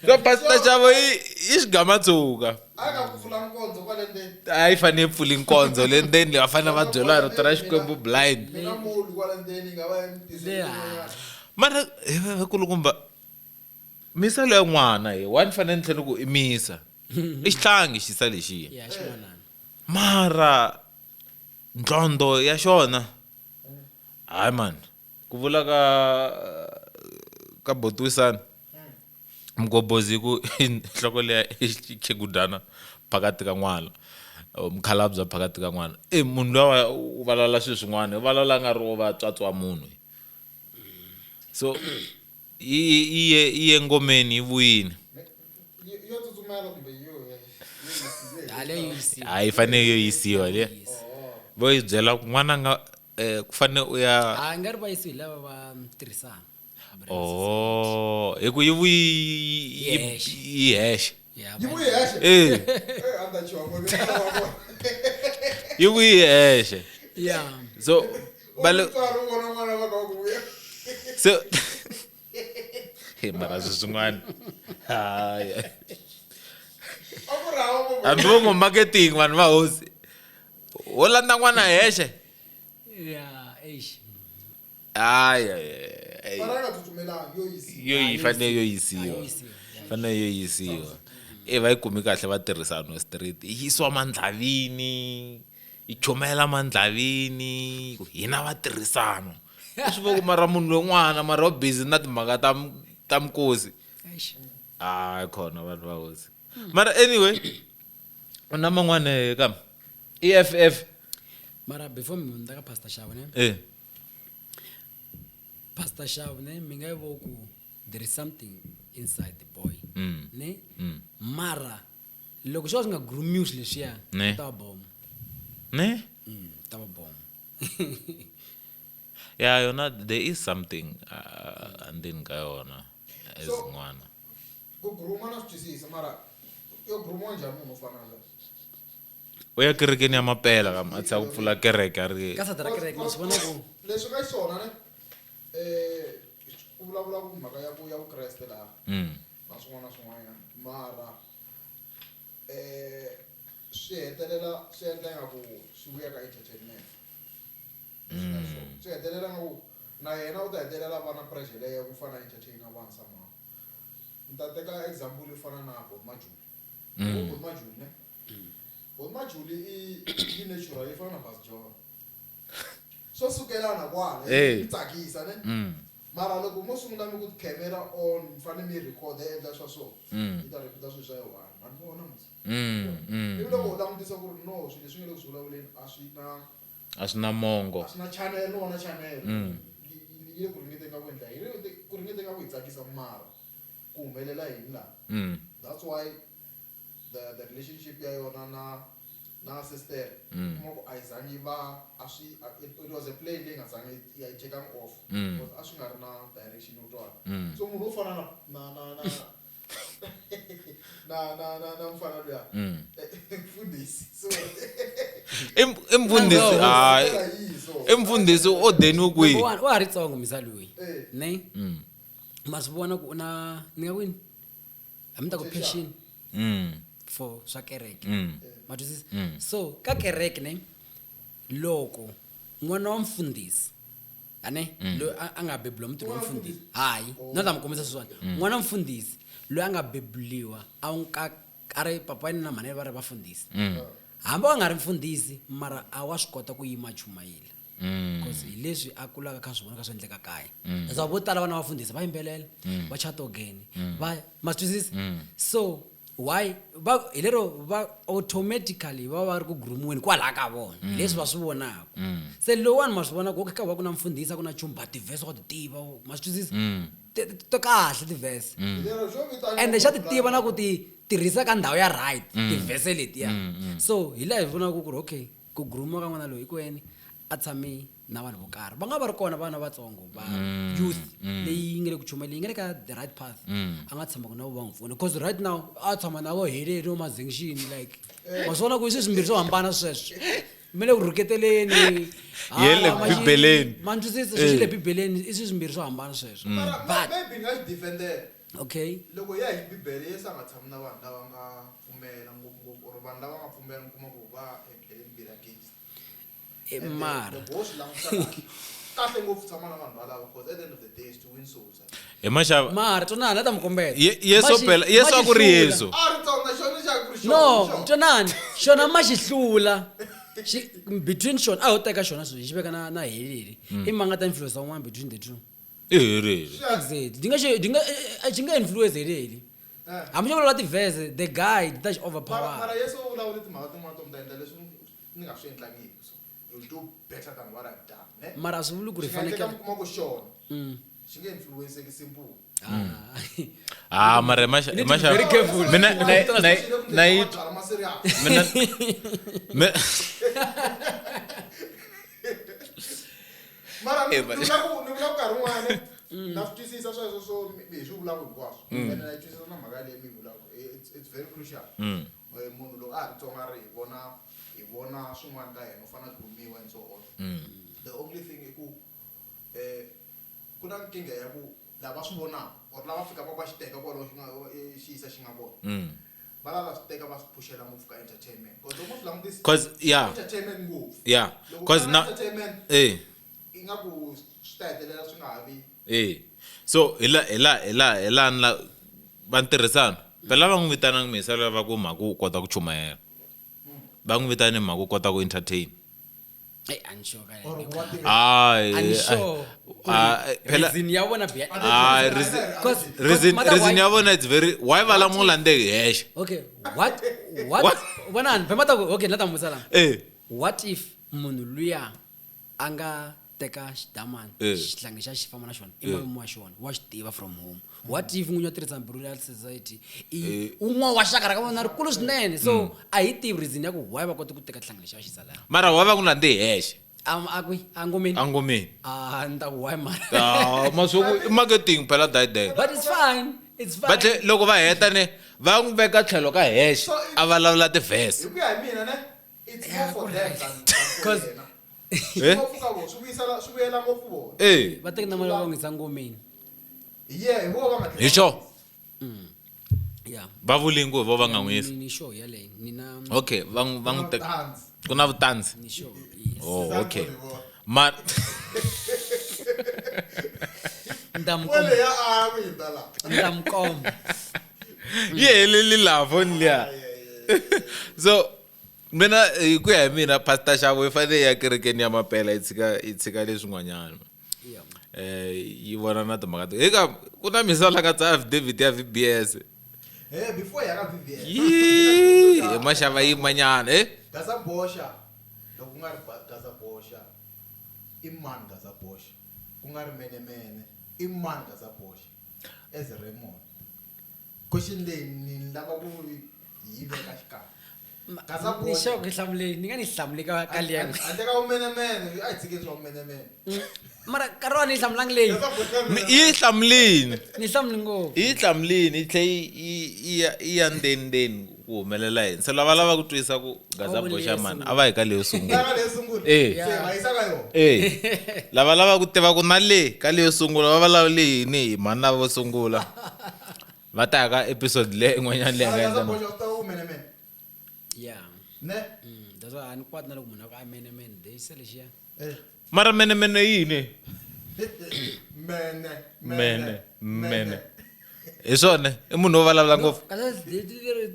so pastor Chavo i swigamatsuka A nga ku pfula nkondzo kwale ndzeni. a yi fanele yi pfula inkonzo le ndzeni va fanele va byela rito ra Xikwembu blind Mina mulu kwale ndzeni nga va emtiseni Yeah. yin'wanyana. mara hi kulukumba misa leya n'wana hi wa ni fanele ni tlhela ku i misa i xihlangi xisa lexiya ya xin'wanana mara ndlondo ya xona hayi man ku vula ka Botwisana mgobhozi ku nhloko leya ikhegudana phakati ka n'wana mkhalabye phakati ka n'wana munhu lowa u valala swilo swin'wana u valala nga ri wo va tswatswa munhu so iye ngomeni yi vuyini Yo tsutsumela kumbe yo. hale yisi hayi fanele yo yisiwa le vo yi byela ku n'wana nga ku fanele u ya a nga ri va yisi hi lava va tirhisana hi ku yi vuyi Yexe. yi hexe ya Yi vuye hexe. Anda chiwa ngo. yi vuyi yi hexe ya so bale Tswalo vona n'wana va ka ku vuya. so mara swi swin'wana hayi A ku rhava mo. hambi vo ngo marketing vanhu va hosi wo landza n'wana hexe ya eish hayi Mara nga tsutsumelangi yo yisi. yo yi fanele yo yisiwa fanele yo yisiwa va yi kumi kahle va tirhisano street yi yisiwa mandlavini yi chomela mandlavini hina va tirhisano swi vo ku mara munhu lon'wana mara wo busy na timhaka ta mkosi eish khona vanhu va hosi mara anyway u na man'wana kam EFF mara before mi hundza ka pastor Shavo ne pastor Shavo ne mi nga yi vo ku there is something inside the boy ne mara loko swo swi nga grumiwi swilo leswiya Ne. ta va bomo ne ta va bomo ya yona there is something andini ka yona as So- n'wana Ku gruma na swi twisisa mara yo gruma njhani munhu u fana na. u ya kerekeni ya mapela kam a tsha ku pfula kereke a ri ka satara kereke ma swi vona ku Leswi ka xiswona ne ku vulavula ku mhaka ya ku Kreste laha. Na swin'wana na swin'wanyana mara swi hetelela swi endla nga ku swi vuya ka entertainment. Swi hetelela nga ku na yena u ta hetelela va na pressure leyo ku fana entertain vanhu somehow. Ni ta teka example yo fana na Bob Majuli. Bob Majuli ne. Bob Majuli i natural yi fana na Bas John. So sukelana kwala Eh. yi tsakisa ne. Mara loko mo sungula mi ku camera on mfane mi record endla swa so. Yi ta repeat swilo swa yona. Man vona mos. Ivi loko u langutisa ku ri no swilo leswi nga le ku swi vulavuleni a swi na a swi na mongo a swi na channel no na channel. Yi le ku ringeteni ka ku endla yi le ku ringeteni ka ku yi tsakisa mara ku humelela yini laha. That's why the relationship ya yona na sister kuma ku a yi zangi va it was a play leyi nga zangi ya yi take off because a swi nga ri na direction yo twala so munhu wo fana na mfana luya mfundhisi so i mfundhisi hayi i mfundhisi o deni kwihi wa ha ri tsongo misa loyi Eh. ne ma swi vona ku u na ni nga kwini a mi ta ku passion for swa kereke ma twisisa so ka kereke ne loko n'wana wa mfundhisi ane loyi a nga bebuliwa mutini wa mfundhisi hayi na ta mi kombisa sweswiwani n'wana wa mfundhisi loyi a nga bebuliwa a ri papani na mhani va ri vafundhisi hambi a nga ri mfundhisi mara a wa swi kota ku yima chumayela because hi leswi a kulaka kha swivona ka swi endleka kaya leswaku vo tala vana vafundhisi va yimbelela va chatogeni ma twisisa so why hi lero va automatically va ri ku grumiweni kwalaha ka vona hi leswi va swi vonaka se lowani ma swi vona ku ka va ku na mfundhisi a ku na chumba tivhese wa ti tiva ma swi twisisa to kahle ti-verse Lero xo vitana ende xa ti tiva na ku ti tirhisa ka ndhawu ya right ti-verse letiya so hi laha hi vonaka ku ri okay ku gruma ka n'wana loyi i kwini a tshame na vanhu vo karhi va nga va ri kona vana vatsongo va youth leyi nga le ku chumayeli yi nga le ka the right path a nga tshamaka na vo va n'wi pfuna because right now a tshama na vo heleli o mazingxini like wa swi vona ku i swi swimbirhi swo hambana sweswo mi le ku rhuketeleni Ye le Bibeleni. man twisisa sweswi le bibeleni i swi swimbirhi swo hambana sweswo but maybe nga xi defendela okay loko ya hi bibele yesu a nga tshami na vanhu lava nga pfumela ngopfungopfu or vanhu lava nga pfumela mi kuma ku va ebhleleni be against mara loko wo swi languta kahle ngopfu tshama na vanhu valava because at the end of the day is to win souls Hi maxava. mara tonani a ta mi kombeta Yesu phela Yesu a ku ri Yesu. a ri tsonga xona xa ku ri no tonani xona ma xi hlula between xona a ho teka xona sweswi xi veka na heleli i manga ta influence wun'wana between the two Re. exactly xi nga influence heleli hambi xo vulavula ti-verse the guy ta xi overpower mara yesu u vulavule timhaka tin'wana to mi ta endla leswi ni nga swi endlangiki so you'll do better than what I've done ne mara a swi vuli ku ri xi nga endleka fanekele mi kuma ku xona xi nge influenceki simple Ah mara hi need to be very careful. Mina na yi mina mara ni vula ku nkarhi wun'wani na swi twisisa sweswo swo hi swi vulaka hinkwaswo ene na yi twisisa na mhaka leyi mi vulaka it's very crucial munhu loko a ha ri tsonga ri hi vona swin'wana ka yena u fanele ku rhumiwa and so on the only thing i ku ku na nkingha ya ku lava swi vonaka or lava fikaka va xi teka kwalaho xi yisa xi nga vona va lava swi teka va swi phushela ngopfu ka entertainment because loko swi langutisa 'cause yeah. entertainment ngopfu Yeah. Loko 'Cause ku ri now entertainment ingaku swi ta hetelela swi nga ha vi so hila na va ntirhisano phela va n'wi vitanaka misa lava ku mhaka u kota ku chumayela va n'wi vitane mhaka u kota ku entertain I'm sure ka or yena. what I'm sure phela reason ya vona bia Because reason ya vona it's very why va la mulande hexe okay what bonani phemata okay nata musala what if munhu luya anga teka xidamani xihlangi xa xifamba na xona i malume wa xona wa xi tiva from home what if n'winyi wa tirhisa Burial Society i un'wana wa xaka ra ka vona rikulu swinene so a hi tivi reason ya ku why va kota ku teka xihlangi lexi va xi salaka mara why va n'wi lande hexe akwi angomeni angomeni nta ku why mara masuku marketing phela die but it's fine but loko va heta ne va n'wi veka tlhelo ka hexe a vulavula ti-verse hi ku ya hi mina ne it's more for them Cause swi vuyela ngopfu vona va teki na mali va n'wisa ngomeni hi vo va nga hi xo yeah va vulingu vo va nga n'wisi ni sure yaleyo nina okay va n'wi teka ku na vutanzi ni sure yes oh okay ma kwele ya a mi dala ndamkomba yi heleli laha foni liya so mina hi ku ya hi mina pastor Xavo yi fanele ya kerekeni ya mapela yi tshika leswin'wanyana yi vona na timhaka eka ku na misala ka tsa affidavit ya VBS before ya ka VBS hi maxava yi manyana Gaza Bosha loko ku nga ri Gaza Bosha i mani Gaza Bosha ku nga ri menemene i mani Gaza Bosha as Raymond question leyi ni lava ku yi veka xikaya Gaza ni Bosha sure ku hlamuleni ni nga ni hlamuli ka liya handle ka umenemene a hi tshikeni swa umenemene mara nkarhi wa ni yi hlamulangi leyi Gaza Bosha yi hlamulini ni hlamuli ngopfu yi hlamulini yi tlhe yi ya ndeni ku humelela yini se lava ku twisa ku Gaza Bosha mani a va hi ka leyo sungula ka leyi sungula Eh. se va yisa ka yona lava ku tiva ku na le ka leyo sungula va vulavule yini hi mani na vo sungula va ta ya ka episode le in'wanyana leyi nga Gaza endla Bosha u ta umenemene yeah ne that's why ani kwati na loko munhu a ku a menemene de se lexiya mara menemene yini mene hi swona i munhu wo vulavula ngopfu kasi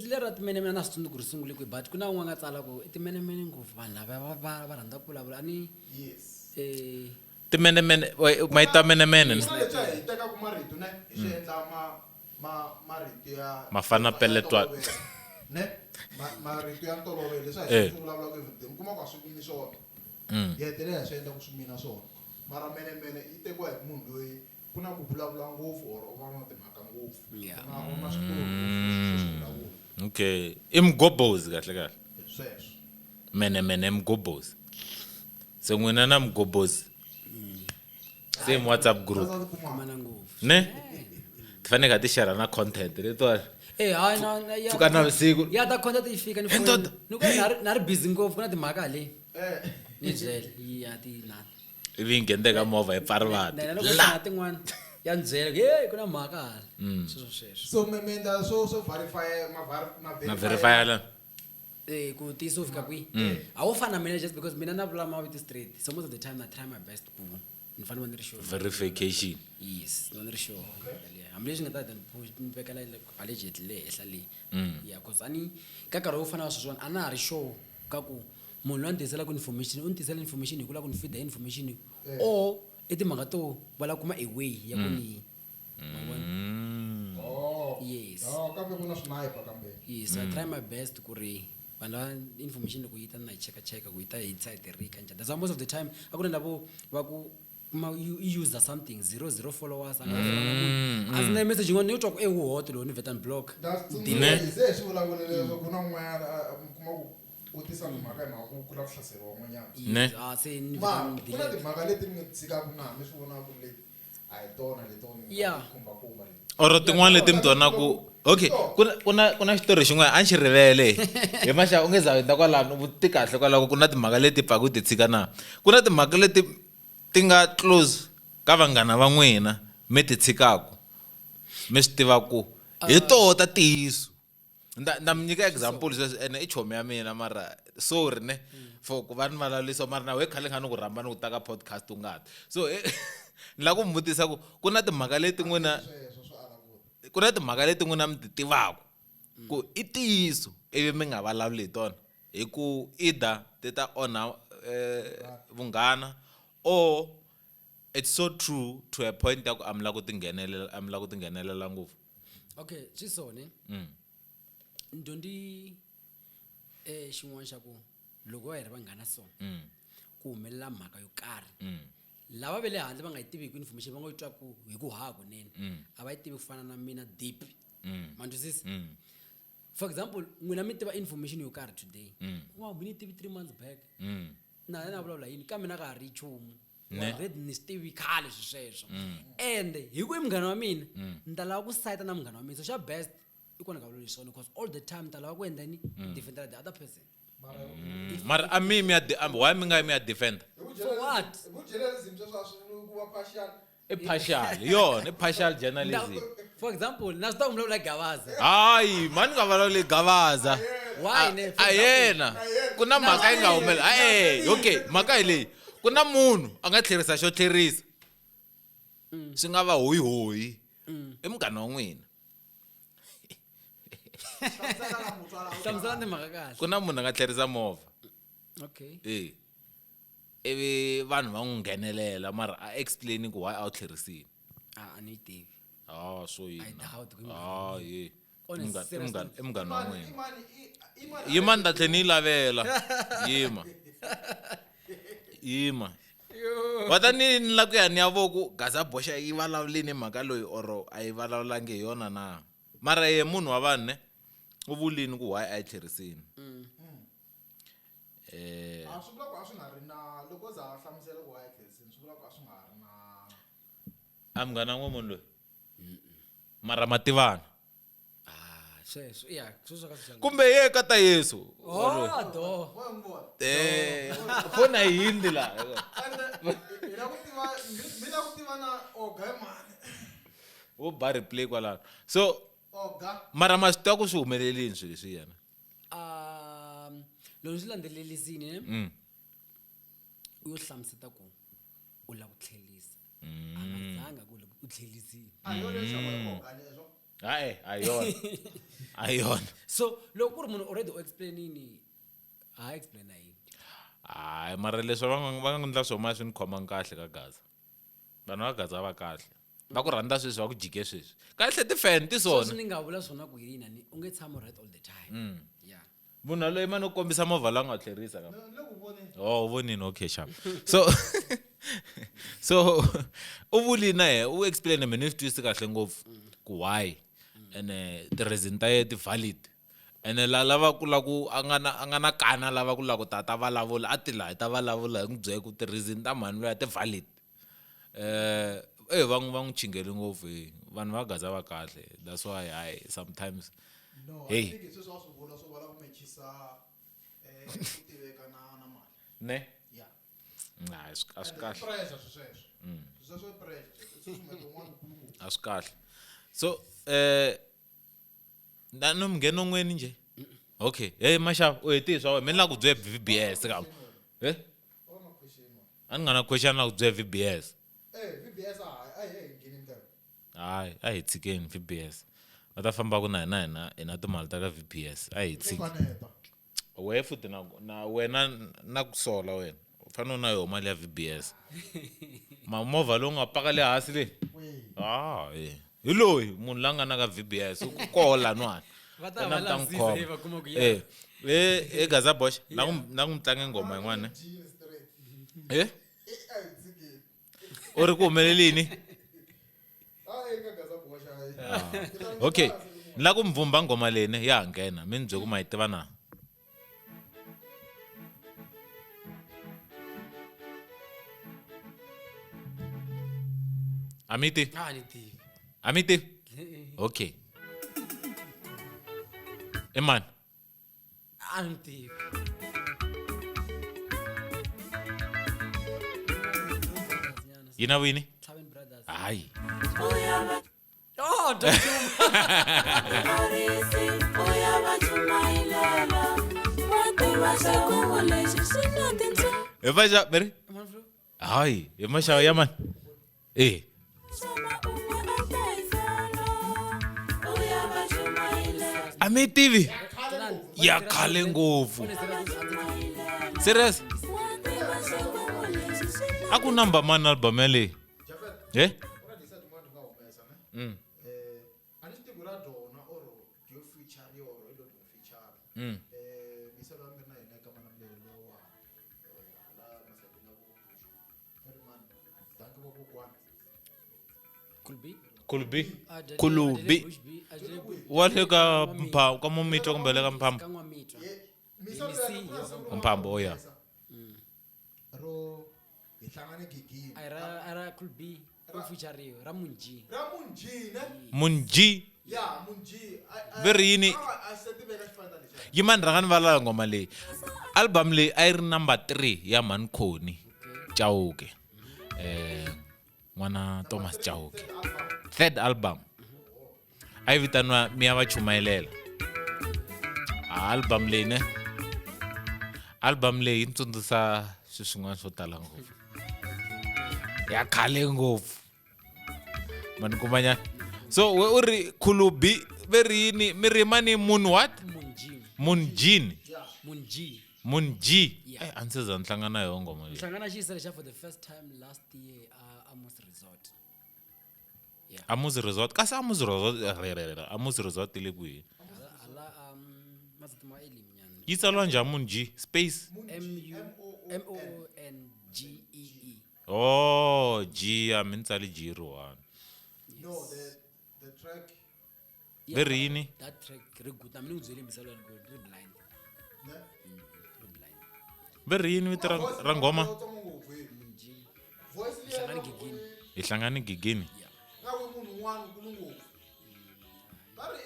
lera timenemene na swi tsundzuki ku ri sungule kwi but ku na un'wana nga tsala ku i timenemene ngopfu vanhu lava va rhandza ku vulavula ani yes timenemene mayita menemene na leswi hi tekaku marito ne hi swi endla marito ya Mafana peletwa. ne marito ya ntolovelo leswi hi swi vulavulaka everyday mi kuma ku a swi mini swona hi hetelela hi swi endla ku swi mina swona mara menemene yi tekiwa hi munhu loyi ku na ku vulavula ngopfu or u va na timhaka ngopfu Yeah. u na switori Okay. Imgobozi kahle kahle. sweswo Mene mgobozi. So n'wina na mgobozi. Same WhatsApp group. Kumana ngopfu. Ne? Tifanele ti share na content leto. Hayi na ya. Pfuka navusiku. Ya ta content ifika ni phone. Ndoda. Ni ku na ri busy ngopfu kuna timhaka le. Ni byele ya ti na. Ivi ngende movha epfarivati. Na loko na tin'wana ya ndzela hey kuna mhaka hala. Sweswo. so menda so verify Na verify la. Ku tiso fika kwi. A wo fana mina just because mina na vula maviti straight. So most of the time I try my best ku ni fanele ni ri sure. Verification. Yes, no ri sure. I'm leswi nga ta then ni vekela allegedly le ehla le. Yeah, cause ani ka nkarhi wo fana sweswiwani a na ha ri sure ka ku munhu loyi a ni tisela ku information u ni tisela information hi ku lava ku ni feed information or i timhaka to va lava kuma a way ya ku ni yes kambe ku na sniper kambe yes I try my best ku ri vanhu va information loko yi ta na yi cheka ku yi ta hi side rika njani that's why most of the time a ku ri lavo va ku user something 00 followers as na message ngone ni utwa ku u hot lo ni vetan block se swi vulavula leswaku ku na n'wana kuma ku tisa timhaka hi mhaka ku lava ku hlaseriwa n'wanyana Ne? se ni ma vetan ku na timhaka leti mi tshikaka na mi swi vonaku leti a hi tona leto Yeah. kumbakumba leti Oro tin'wana leti mi tonaku okay kuna xitori xin'wana a ni xi rivele hi maxa u nge za ta kwalano vuti kahle kwalako ku na timhaka leti pfaku ti tshika na ku na timhaka leti ti nga close ka vanghana va n'wina mi ti tshikaku mi swi tivaku hi toho ta ntiyiso nda mi nyika example sweswi ene i chomi ya mina mara sorry ne for ku va ni vulavulisa mara na we khale kha ni ku rhamba ni ku ta ka podcast u nga ti so ni lava ku mi vutisa ku na timhaka leti n'wina ku na timhaka leti n'wina mi ti tivaku ku i ntiyiso ivi mi nga vulavuli hi tona hi ku either ti ta onha vunghana or it's so true to a point ya ku amla ku tinghenelela ngopfu okay xisone ndondi xin'wana xa ku loko va hi ri vanghana so ku humelela mhaka yo karhi lava ve le handle va nga yi tivi information va nga yi twaku hi ku haha kunene a va yi tivi ku fana na mina deep ma twisisa for example n'wina mi tiva information yo karhi today wow mi ni tivi 3 months back na na vulavula yini kambe na ka ha ri chumu already ni swi tivi khale swi sweswo and hi ku i munghana wa mina ni ta lava ku sayita na munghana wa mina so xa best i kona ka vulavula swona because all the time ni ta lava ku endla ni defendela the other person mara a mi ya why mi nga mi ya defender for what journalism ku va partial i partial yona i partial journalism for example na swi ta ku vulavula gavaza hayi mani nga vulavuli gavaza why ne a yena ku na mhaka yi nga humelela okay mhaka hi leyi ku na munhu a nga tlherisa xo tlherisa swi nga va hoyi i munghana wa n'wina hlamusela timhaka kahle ku na munhu a nga tlherisa movha okay ivi vanhu va n'wi nghenelela mara a explain ku why a wu tlherisini a ni yi tivi so I yina doubt ku ye Honest, seriously. i munghana wa n'wina imani yima ni ta tlhe ni yi lavela yima va ta ni la ku ya ni ya voku gaza boxa yi vulavulini mhaka loyi oro a yi vulavulangi hi yona na mara ye munhu wa vanhu ne u vulini ku why a yi tlherisini a swi vula ku a swi nga ri na loko za a hlamusela ku why tlherisini swi vula ku a swi nga ri na a munghana n'we munhu loyi mara mativana sweswo ya sweswo ka swi kumbe ye ka ta yesu do fona hi hindi la mina ku tiva na oga mani wo ba replay kwalano so oga mara ma swi tiva ku swi humelelini swilo leswi yena loko swi landzelerisini ne u yo hlamuseta ku u lava ku tlhelisa a nga zanga ku u tlhelisini a yo leswi wa oga leswo a yona so loko ku ri munhu already u explainini ha explaina yini hayi mara leswi va nga endla swona swi ni khomangi kahle ka gaza vanhu va gaza va kahle va ku rhandza sweswi va ku jike sweswi kahle tifan ti sweswi swona ni nga vula swona ku yini ni u nge tshami right all the time yeah munhu loyi mani u kombisa movha la nga wu tlherisa ka le ku vone vonini okay sharp so So uvuli naye u explain me ni twist kahle ngopfu ku why and the reason ta ye ti valid and la lava ku la ku angana kana lava ku la ku tata valavula atila ta valavula ngibye ku ti reason ta mani loya ti valid va n'wi chingele ngopfu vanhu va gaza va kahle that's why I sometimes No, Hey. I think it's just also good also wala kumechisa kutiveka na mali. ne Yeah. nah And the asikahle pressure sweswo. Sweswo pressure. It's just like one kulu. asikahle so nanomngeno ngweni nje okay hey mashaba uyetiswa mina la ku bye VBS ka Ona question one. ani ngana question la ku bye VBS VBS I ngini ngani. hayi a hi tshikeni VBS va ta famba ku na ina timali ta ka VBS a hi tshiki Faneta. we futhi na wena na kusola wena u fanele na yo mali ya VBS movha lowu nga paka le hansi le hi loyi munhu la nga na ka VBS u kola nwani Va ta va lavisisa hi va kuma ku ya. gaza bosh na ku mutlange ngoma yin'wana Gene straight. eh Ai tsiki. u ri ku humelelini Ai ngagaza bosha. okay la ku mvumba ngoma leni ya nghena mi ni bye ku ma yi tiva na amiti Ah, ni tivi. amiti okay eman Ah, ni tivi. yina wini Thabeni Brothers. hayi Oh, don't you e vaja beri man bro? hayi e mashava ya man ami tivi ya khale ngopfu serious aku number man album yale eh Ora decide manje nga humesa ne. Ani swi tivura dona or dio feature yo or ilo do feature. Miselo ambe na yena kama namlelo wa ala masakina ku kusho. Eri man danke kwa kukwana. Kulbi? kulubi kulubi wale ka mphambo ka momito kumbe le ka mphambo Ka Nwamitwa. Miselo ya mphambo oya ro ihlangane gigini. Ara Kulbi. Ku feature yo ra Munji. Ramunji ne? munji Yeah, Munji. Very yini- I said the best find that. yimani rangani vala ngoma leyi album leyi a yi ri number 3 ya Mankhoni Chauke n'wana Thomas Chauke third album a yi vitaniwa miya va chumayelela album leyi ne album leyi yi tsundzuxa swilo swin'wana swo tala ngopfu ya khale ngopfu mani kumanyana so we u ri khulubi veri yini mi rima ni mun what Munji. munjini Munji. munji Yeah. a ndzi za ni hlangana hi ngoma leyi Hlangana xiyisele for the first time last year Amos Resort. amuzi resort kasi amuzi resort amuzi resort le kwihi Ala mazati ma elim nyana. yi tsaliwa njhani munji space MUNGEE. oh g ya mi ni tsali g ri one No, the track. veri yini That track ri good. Mina ngizwele misalo ya good. Ri blind. Ne? Ri blind. veri yini vito ra ngoma Munji. Voice Hlangana leyo gigini. hi hlangani gigini ngabe munhu un'wana nkulu ngopfu. Va ri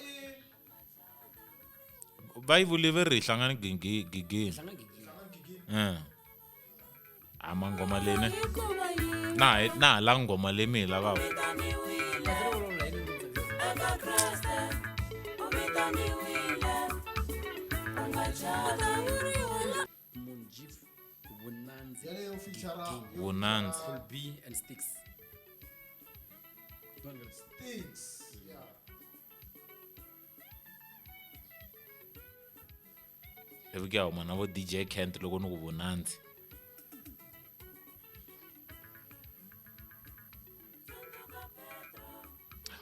va yi vuli veri hi hlangani gigini Hlangana gigini. hlangana gigini. a mangoma leyi ne na ha la ngoma leyi mi hi lavaka Munji. Vunanzi. Yaleyo feature vunanzi B and Sticks. Sticks. Yeah. ivi ke huma na vo DJ Kent loko ni ku vunanzi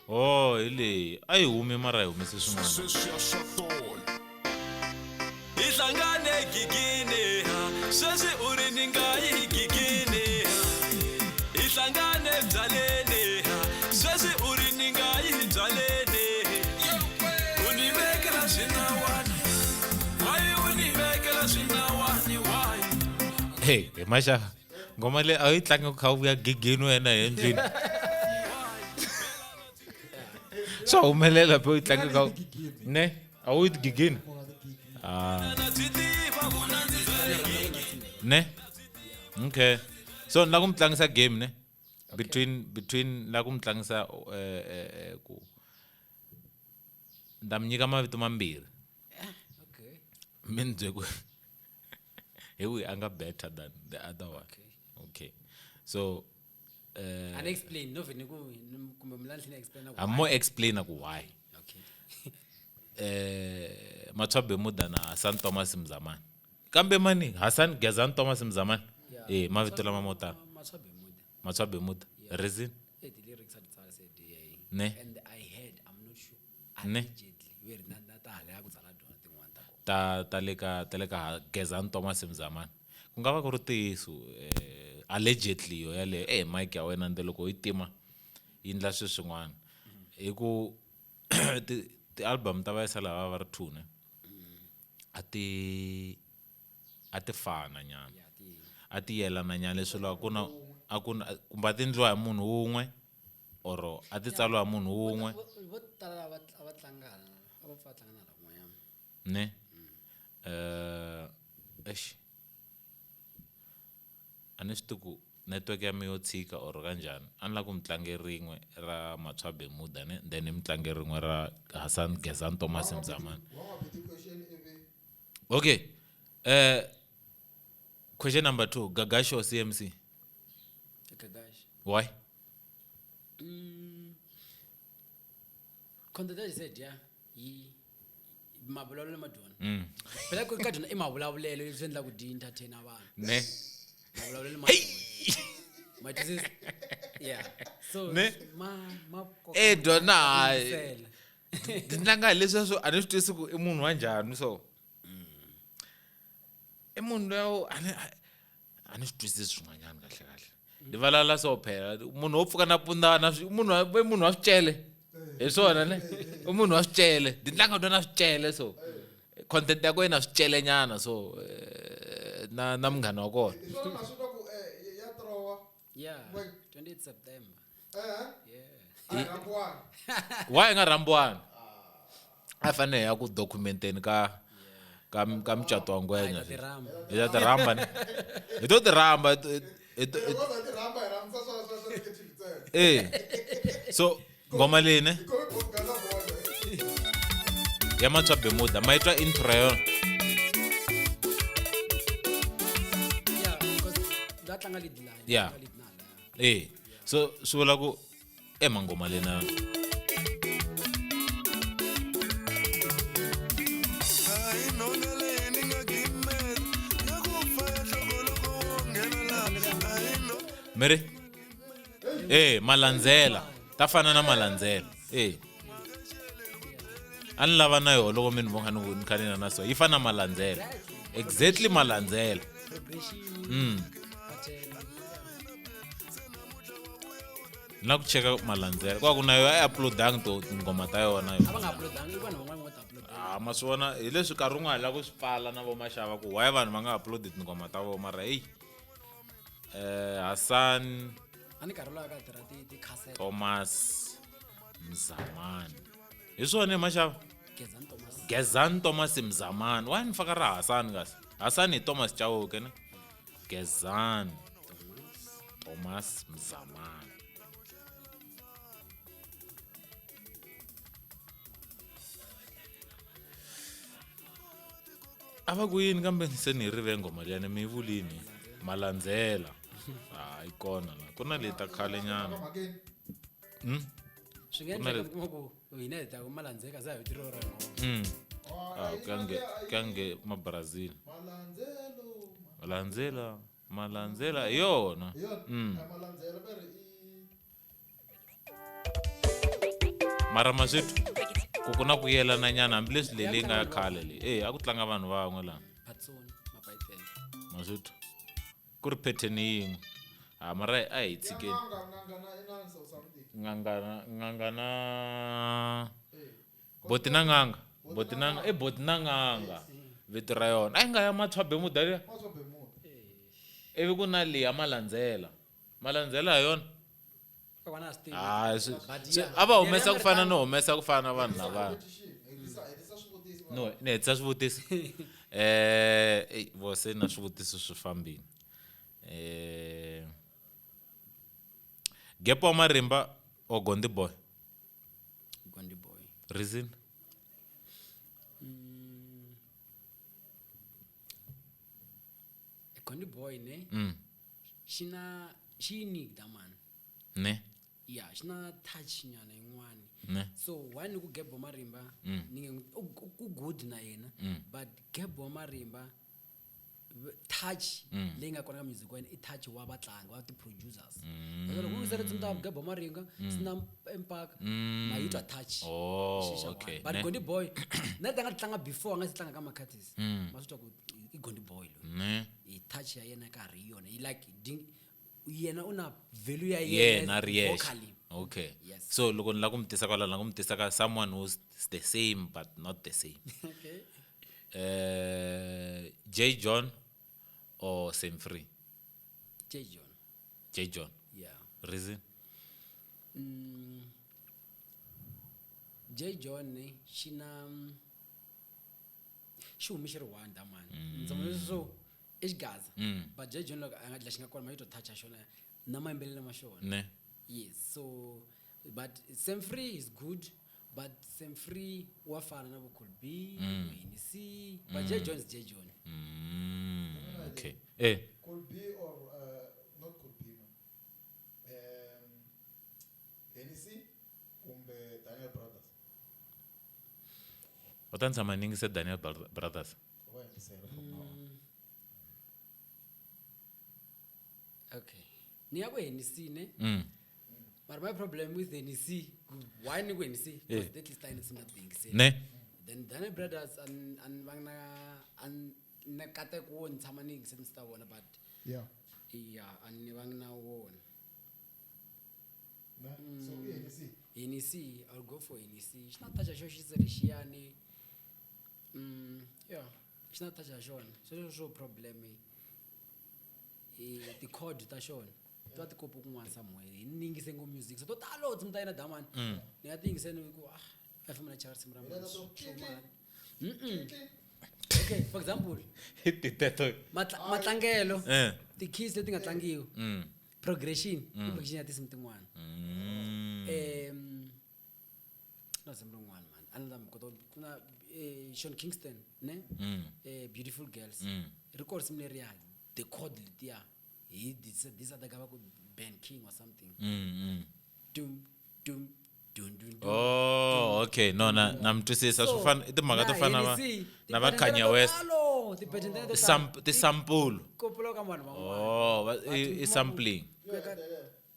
oh hi leyi a yi humi mara hi humese swin'wana ihlangane gigini sweswi u ri ni nga yi gigini byaleni univekela swinawana why univekela swinawani why hey masha ngoma le a yi tlanga ku kha u ya gigini wena endlini so umelela phe u tlanga ka ne a u gigini ne okay so la kumtlangisa game ne between la kumtlangisa ku ndamnyika mavito mambirhi Okay. minzwe ku hewi anga better than the other one okay so And explain no vini ku kumbe mlandlini explain I'm more explainer ku why Okay. Matswabe muda na Hassan Thomas Mzamani kambe mani Hassan Gezan Thomas Mzamani mavito lama mota Matswabe muda. Matswabe muda reason The lyrics are said Ne. and I heard I'm not sure Ne. allegedly where nata hala ya ku tsala dona tin'wana ta ko. ta le ka Gezan Thomas Mzamani ku nga va ku ri tiso allegedly yo yale Mike ya wena ndele loko yi tima yi ndla swin'wana hi ku ti album ta vayisala va ri 2 ne ati fana nyana ati yelana nyana leswi la ku na kumba tindliwa hi munhu wun'we or ati tsaliwa hi munhu wun'we Vo tala va tlangana va pfa tlangana la n'wanyana. ne eish ani swi tiku network ya mi yo tshika or kanjhani a ni la ku mitlange rin'we ra Matswabe muda ne then mitlange rin'we ra Hassan Gezan Thomas Mzamani okay question number 2 Gagash or CMC Kagash. why Content said yi mavulavulelo madona. Phela ku ka dona I mavulavulelo leswi endla ku di entertain vanhu. ne Mavulavulelo madona. My this yeah. So Ne? ma dona ndlanga leswi swo ani swi twisi ku I munhu wa njhani so I munhu loyo ani swi twisisi swin'wanyana kahle kahle ni valala so phela munhu wo pfuka na pundana munhu wa swicele hi swona ne I munhu wa swicele ndlanga dona swicele so content ya kwena swicele nyana so na munghana wa kona Iswona naswona ku ya trowa yeah 28 September. Yeah. ayirambwani why nga rambwana a fane ya ku documenteni ka mcato wa ngwenya Tiramba. ita tiramba ne ito tiramba koza tirhamba hi rhandza swa negative ntsena so ngoma leyi ne comic book gaza bolo ya Matswabe muda ma yitwa intro yona Yeah, because that tlanga lead line. Yeah. Tlanga lead line. so swi vula ku mangoma leyi na Mary malandzela ta fana na malandzela a ni lava na yo loko mi ni vonga ni khanina na so yi fana na malandzela exactly malandzela na ku cheka malandzela kwa ku na yo a uploadang to ngoma ta yona yo Ava nga uploadanga I vanhu van'wana vo ta upload. ma swi vona hi leswi nkarhi wun'wana la ku swi pfala na vo maxava ku why vanhu va nga upload tingoma ta vo mara Hassan A ni karhi loyi a ka tirha ti cassette. Thomas Mzamani hi swona maxava Gezan Thomas. Gezan Thomas Mzamani why ni faka ra Hassan kasi Hassan hi Thomas Chauke ne Gezan Thomas Mzamani ava ku yini kambe se ni rive ngoma liyani mi vulini malandzela ikona la ku na leta khale nyana makeni Swi nga endleka mi kuma ku hina hi ta ku malandzeka za hi vito ro ngoma. kange mabrazil malandzelo malandzela hi yona yona malandzelo beri mara maswethu ku na ku yelana nyana hambileswi leyi nga ya khale leyi a ku tlanga vanhu van'we laha Patsoni mapaiteni. maswethu ku ri pattern yin'we mara a hi tshikeni nganga na enansa or something nganga na eh boti na nganga boti na nganga vito ra yona a yi nga ya matshwabe mudaliya maso bemuda ivi ku na leyi ya malandzela hi yona a va humesa ku fana no humesa ku fana na vanhu lavaya hetisa swivutiso no ni hetisa swivutiso vo se na swivutiso swi fambini Gepo wa Marimba or Gondi Boy? Gondi Boy. Reason? Gondi Boy ne she unique da man Ne? yeah shina touch nyana yin'wani Ne? so why ni ku Gepo Marimba ninge ku good na yena but Gepo Marimba touch leyi nga kona ka music wena I touch wa vatlangi wa ti-producers loko ku yisele tsimta Gepo Marimba sina empaka ma yitwa touch Okay. but Ne? Gondi Boy na ta nga tlanga before nga si tlanga ka Makhathis ma swi twa ku I Gondi Boy lo Ne? I touch ya yena ka ri yona I like yena una value ya Yeah, yena na riyesh. vocally Okay. Yes. So loko ni la ku mutisa kwala la ku mutisa ka someone who's the same but not the same. okay J John or Same Free? J John J John. yeah Reason? J John ne xi humi xi ri one da man ndzi so exigaza but J John loko a nga xi nga kona ma yitwa touch xona na mayimbelele ma xona Ne? yes so but Same Free is good but Same Free wa fana na Cool B C but J John is J John Okay. could be or not could be no Hennessy kumbe Daniel Brothers What else am I saying? Said Daniel Brothers. why am I saying from now on? okay ni ya ku Hennessy ne but my problem with Hennessy why ni ku Hennessy because that is time it's nothing say Ne? then Daniel Brothers and vana and ne kate ku ntshama ni since ta wona but Yeah. yeah and vana wona Nah. So Hennessy. Hennessy I'll go for Hennessy xi na touch xo xi lexiyani yeah xi na touch xona sweswo problem ti chord ta xona ti va ti kopi kun'wana somewhere hi ningise ngo music so to talo tsimta yena damani ni nga ti yingiseni ku a famba na chara simu ra Ela so okay for example Titeto. matlangelo Eh. ti keys leti nga tlangiwa progression progression ya tinsimu tin'wana na simu rin'wana man another kuna Sean Kingston ne Beautiful Girls record simu leriya the chord letiya these are the guy ku Ben King or something dum dum dum dum dum Oh, okay. No, na mtwisisa swo fana ti mhaka to fana na va Kanye West. Ti sample. kopolo ka vanhu van'wana Oh, I sampling.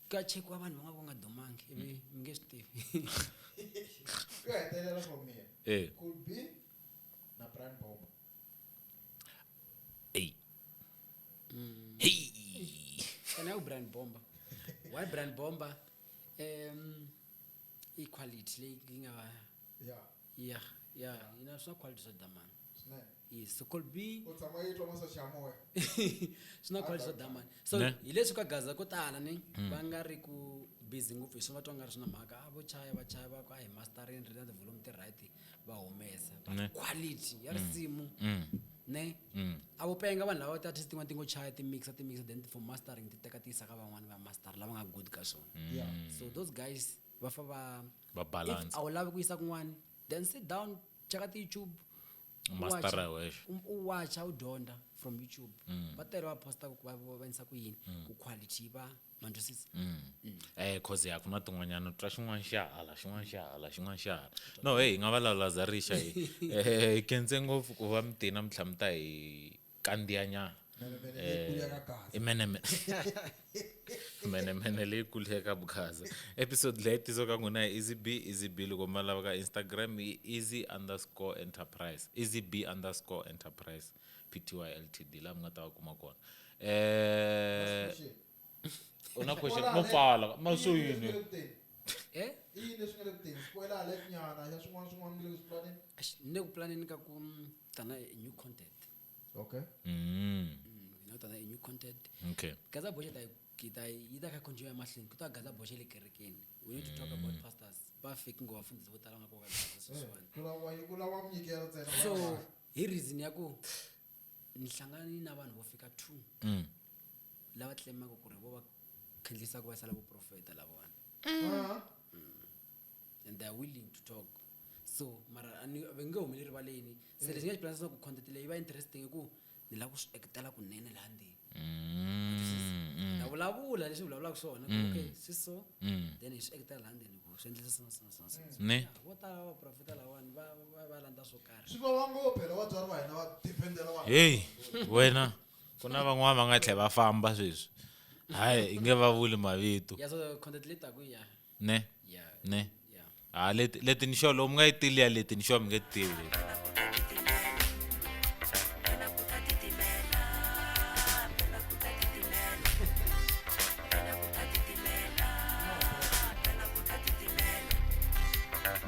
ka chekiwa vanhu va nga dumangi ivi mi nge swi tivi Ku hetelela from here. Eh. Could be na Brian Bomber. Hey. Hey. ena u brand bomba why brand bomba equality leyi nga Yeah. yeah ina swa quality swa damani Snap. yes so could be U tshama yitwa masocha ya moya. swi na quality swa damani so Ne? hi leswi ka gaza ko tala ni va nga ri ku busy ngopfu hi swi va twa nga ri swi na mhaka a vo chaya va ku a hi mastering ri na ti-volume ti-right va humesa Ne? but quality ya risimu ne a vo penga vanhu lava ti-artist tin'wana ti ngo chaya ti-mixa then for mastering ti teka ti yisa ka van'wana va master lava nga good ka swona Yeah. so those guys va fa va Va balance. if a wu lavi ku yisa kun'wana then sit down cheka ti-youtube Mastera wexe. u watcha u dyondza from youtube va tele va posta ku va yisa ku yini ku quality yi va mandwisisa Cause ya kuna tin'wanyana twa xin'wana xin'wana xa hala. No, hey, nga va lalaza rixa hi kenze ngopfu ku va mitina mi tlhamuta hi kandianyana. Mene leyi kuleka bukhaza. Episode leyi tisoka n'wina hi Easy B loko ma lava ka Instagram hi easy_enterprise. Easy B_enterprise. Pty Ltd la mi nga ta va kuma kona. una question no pfala maso yini eh i yini leswi nga le kuteni spoiler alert nyana ya swin'wana mi le ku swi planeni ne ku planeni ka ku tana a new content okay tana a new content okay gaza boshe kita ida ka continue mahlweni kutwa gaza boshe le kerekeni we need to talk about pastors ba fake ngo wafundisa botala ngako ka seswana kula wa mnyikelo ntsena so hi reason ya ku nihlangani na vanhu vo fika 2 lava tlemaka ku ri vo va khandlisa ku va sala vo profeta lavona and they are willing to talk so mara venge humele rivaleni se leswi nga xi planisa ku content leyi va interesting hi ku ni lava ku swi eketela kunene laha ndzeni na vulavula leswi vulavulaka swona okay so then hi swi eketela laha ndzeni ku swi endlisa ne vo tala va profeta lavani va landa swo karhi swi va ngopfu phela vatswari va hina va dependela vanhu hey wena kuna van'wana va nga tlhela va famba sweswi hayi i nge va vuli mavito ya so content leyi taku ya ne ne leti ni sure lomu nga yi tili ya leti ni sure mi nge tivi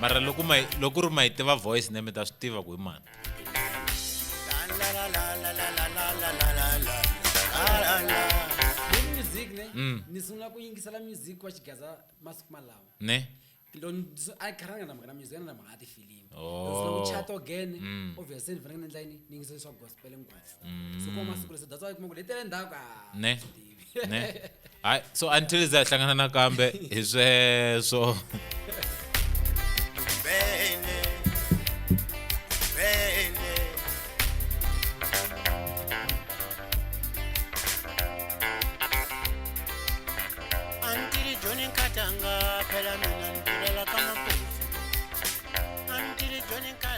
mara loko ri ma yi tiva voice ne mi ta swi tiva ku hi mani music ne ni sungula ku yingisela music wa xigaza masiku malawa ne a karanga na magana music na magati film Oh. so chat again obviously ni fanele ndla ni yingisela swa gospel ngopfu so kwa masiku lesi that's why kuma ku letele ndhaku ne ne hayi so until za hlangana nakambe hi sweswo Antiri Johnny Katanga, Pela Milan, Pela Kamapu. Antiri Johnny Katanga.